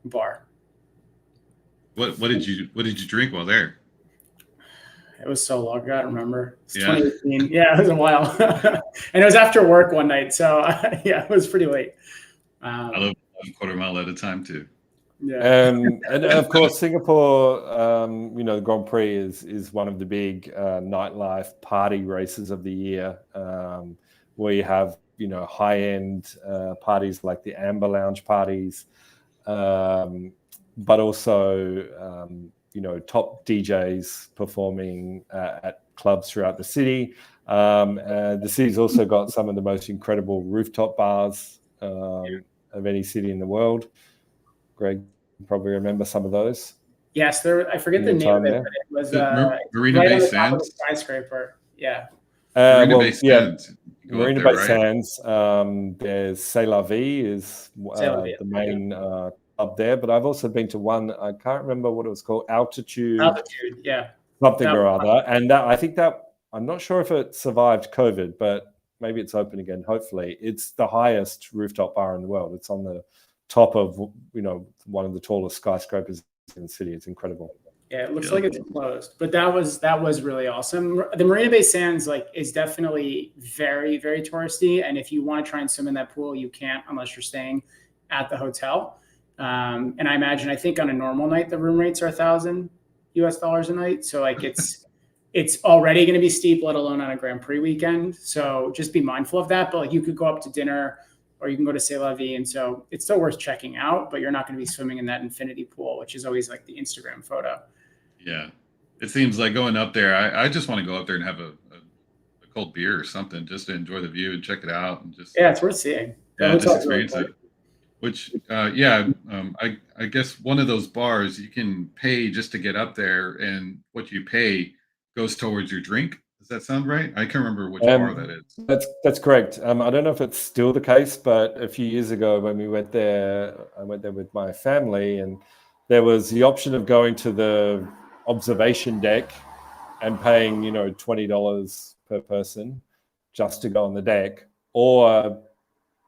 S2: bar.
S1: What did you drink while there?
S2: It was so long ago, I don't remember. It's
S1: Yeah.
S2: 2018. Yeah, it was a while. And it was after work one night. So yeah, it was pretty late.
S1: I love a quarter mile at a time too.
S2: Yeah.
S3: And of course, Singapore, the Grand Prix is one of the big nightlife party races of the year, where you have, high-end parties like the Amber Lounge parties, but also, top DJs performing at clubs throughout the city. The city's also got some of the most incredible rooftop bars of any city in the world. Greg, you probably remember some of those.
S2: Yes, I forget the name of it, but it was
S1: Marina
S2: right
S1: Bay
S2: on the top of
S1: Sands.
S2: the skyscraper. Yeah.
S1: Marina Bay Sands.
S3: Marina Bay Sands. There's C'est La Vie is the main club there, but I've also been to one. I can't remember what it was called. Altitude,
S2: yeah.
S3: Something or other. And I think that I'm not sure if it survived COVID, but maybe it's open again. Hopefully, it's the highest rooftop bar in the world. It's on the top of one of the tallest skyscrapers in the city. It's incredible.
S2: Yeah, it looks like it's closed, but that was really awesome. The Marina Bay Sands is definitely very, very touristy, and if you want to try and swim in that pool, you can't unless you're staying at the hotel. And I think on a normal night the room rates are $1,000 a night, so it's already going to be steep, let alone on a Grand Prix weekend. So just be mindful of that. But you could go up to dinner, or you can go to C'est La Vie, and so it's still worth checking out. But you're not going to be swimming in that infinity pool, which is always like the Instagram photo.
S1: Yeah, it seems like going up there. I just want to go up there and have a cold beer or something, just to enjoy the view and check it out, and just
S2: it's worth seeing.
S1: Just experience it. Which I guess one of those bars you can pay just to get up there, and what you pay goes towards your drink. Does that sound right? I can't remember which bar that is.
S3: That's correct. I don't know if it's still the case, but a few years ago when we went there, I went there with my family, and there was the option of going to the observation deck and paying, $20 per person just to go on the deck, or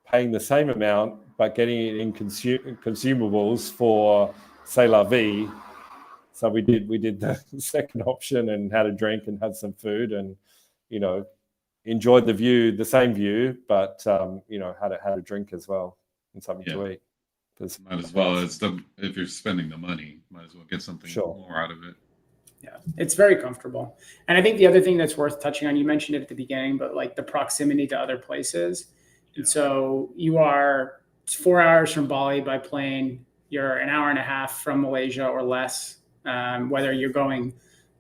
S3: paying the same amount but getting it in consumables for C'est La Vie. So we did the second option and had a drink and had some food and, enjoyed the view, the same view, but, had a drink as well and something to eat.
S1: Might as well, if you're spending the money, might as well get something more out of it.
S2: Yeah, it's very comfortable. And I think the other thing that's worth touching on, you mentioned it at the beginning, but like the proximity to other places. And so you are 4 hours from Bali by plane, you're an hour and a half from Malaysia or less, whether you're going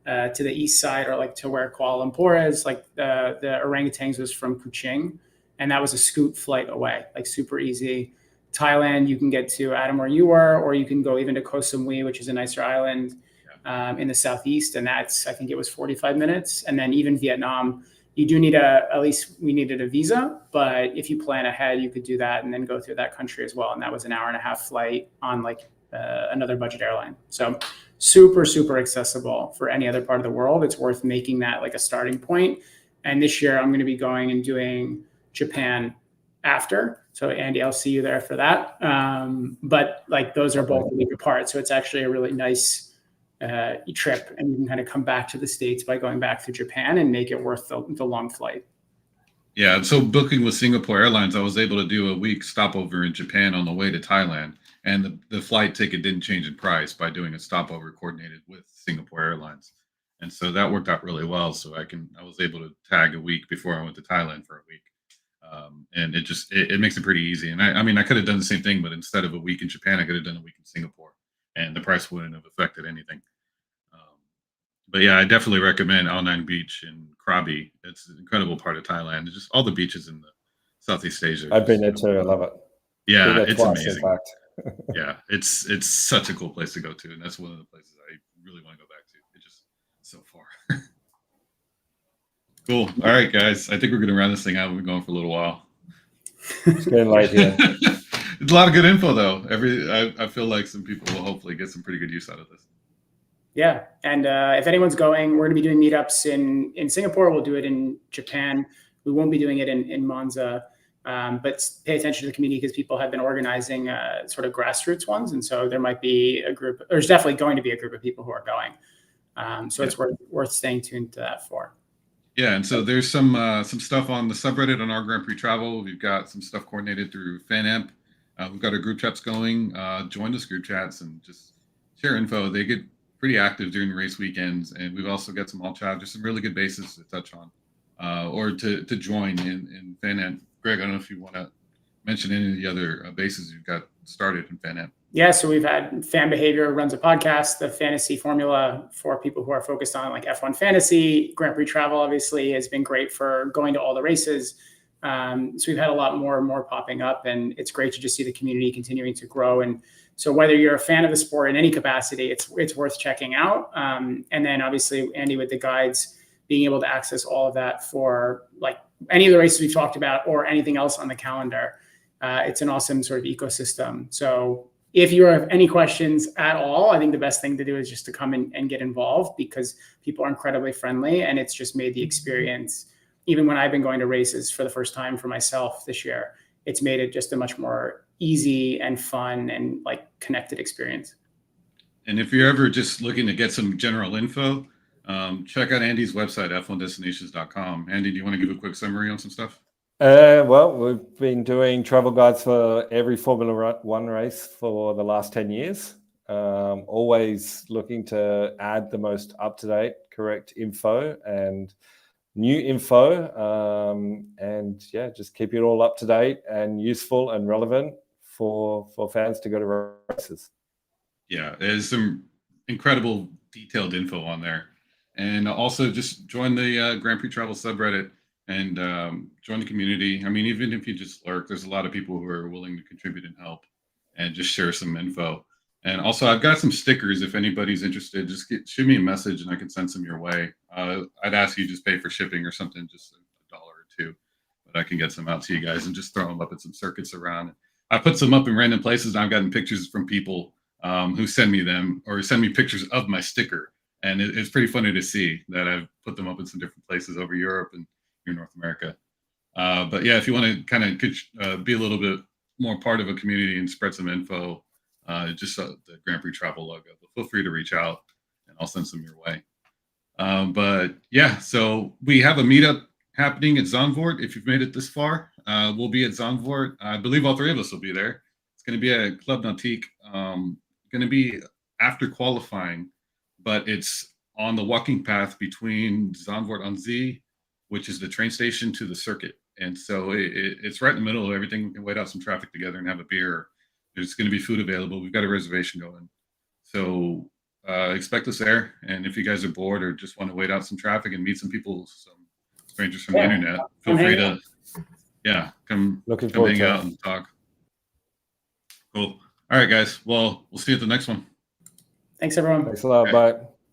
S2: to the east side or like to where Kuala Lumpur is. Like the orangutans was from Kuching, and that was a scoot flight away, like super easy. Thailand, you can get to Adam where you were, or you can go even to Koh Samui, which is a nicer island in the southeast, and that's, I think it was 45 minutes. And then even Vietnam, you do need at least we needed a visa, but if you plan ahead, you could do that and then go through that country as well. And that was an hour and a half flight on another budget airline. So super, super accessible for any other part of the world. It's worth making that like a starting point. And this year I'm going to be going and doing Japan after. So Andy, I'll see you there for that. But like those are both a week apart. So it's actually a really nice trip, and you can kind of come back to the States by going back through Japan and make it worth the long flight.
S1: Yeah, so booking with Singapore Airlines, I was able to do a week stopover in Japan on the way to Thailand, and the flight ticket didn't change in price by doing a stopover coordinated with Singapore Airlines, and so that worked out really well. So I was able to tag a week before I went to Thailand for a week, and it makes it pretty easy. And I could have done the same thing, but instead of a week in Japan, I could have done a week in Singapore, and the price wouldn't have affected anything. But yeah, I definitely recommend Ao Nang Beach in Krabi. It's an incredible part of Thailand. It's just all the beaches in the Southeast Asia.
S3: I've been there too. I love it.
S1: Yeah, it's amazing. Yeah, it's such a cool place to go to, and that's one of the places I really want to go back to. It's just so far. Cool. All right, guys. I think we're going to round this thing out. We've been going for a little while.
S3: It's getting late here.
S1: It's a lot of good info, though. I feel like some people will hopefully get some pretty good use out of this.
S2: Yeah, and if anyone's going, we're going to be doing meetups in Singapore. We'll do it in Japan. We won't be doing it in Monza But pay attention to the community because people have been organizing sort of grassroots ones. And so there might be a group, there's definitely going to be a group of people who are going. So it's worth staying tuned to that for.
S1: Yeah, and so there's some stuff on the subreddit on our Grand Prix Travel. We've got some stuff coordinated through FanAmp. We've got our group chats going. Join those group chats and just share info. They get pretty active during race weekends, and we've also got some all chat, just some really good bases to touch on, or to join in FanAmp. Greg, I don't know if you want to mention any of the other bases you've got started in FanAmp.
S2: Yeah, so we've had Fan Behavior runs a podcast, the fantasy formula for people who are focused on like F1 fantasy. Grand Prix Travel obviously has been great for going to all the races. So we've had a lot more and more popping up, and it's great to just see the community continuing to grow. And so whether you're a fan of the sport in any capacity, it's worth checking out. And then obviously Andy with the guides, being able to access all of that for like any of the races we've talked about or anything else on the calendar. It's an awesome sort of ecosystem. So if you have any questions at all, I think the best thing to do is just to come in and get involved, because people are incredibly friendly, and it's just made the experience, even when I've been going to races for the first time for myself this year, it's made it just a much more easy and fun and like connected experience.
S1: And if you're ever just looking to get some general info, check out Andy's website, f1destinations.com. Andy, do you want to give a quick summary on some stuff?
S3: Well, we've been doing travel guides for every Formula One race for the last 10 years. Always looking to add the most up-to-date, correct info and new info. And yeah, just keep it all up to date and useful and relevant for fans to go to races.
S1: Yeah, there's some incredible detailed info on there. And also just join the Grand Prix Travel subreddit and join the community. I mean, even if you just lurk, there's a lot of people who are willing to contribute and help and just share some info. And also, I've got some stickers. If anybody's interested, just shoot me a message and I can send some your way. I'd ask you just pay for shipping or something, just $1 or $2, but I can get some out to you guys and just throw them up at some circuits around. I put some up in random places, and I've gotten pictures from people who send me them or send me pictures of my sticker. And it's pretty funny to see that I've put them up in some different places over Europe and here in North America. But yeah, if you want to kind of be a little bit more part of a community and spread some info, just the Grand Prix Travel logo, but feel free to reach out and I'll send some your way. But yeah, so we have a meetup happening at Zandvoort. If you've made it this far, we'll be at Zandvoort. I believe all three of us will be there. It's going to be at Club Nautique. Going to be after qualifying, but it's on the walking path between Zandvoort aan Zee, which is the train station, to the circuit. And so it's right in the middle of everything. We can wait out some traffic together and have a beer. There's going to be food available. We've got a reservation going. So expect us there. And if you guys are bored or just want to wait out some traffic and meet some people, some strangers from the internet, feel free to, come hang out and talk. Cool. All right, guys. Well, we'll see you at the next one.
S2: Thanks, everyone.
S3: Thanks a lot. Bye.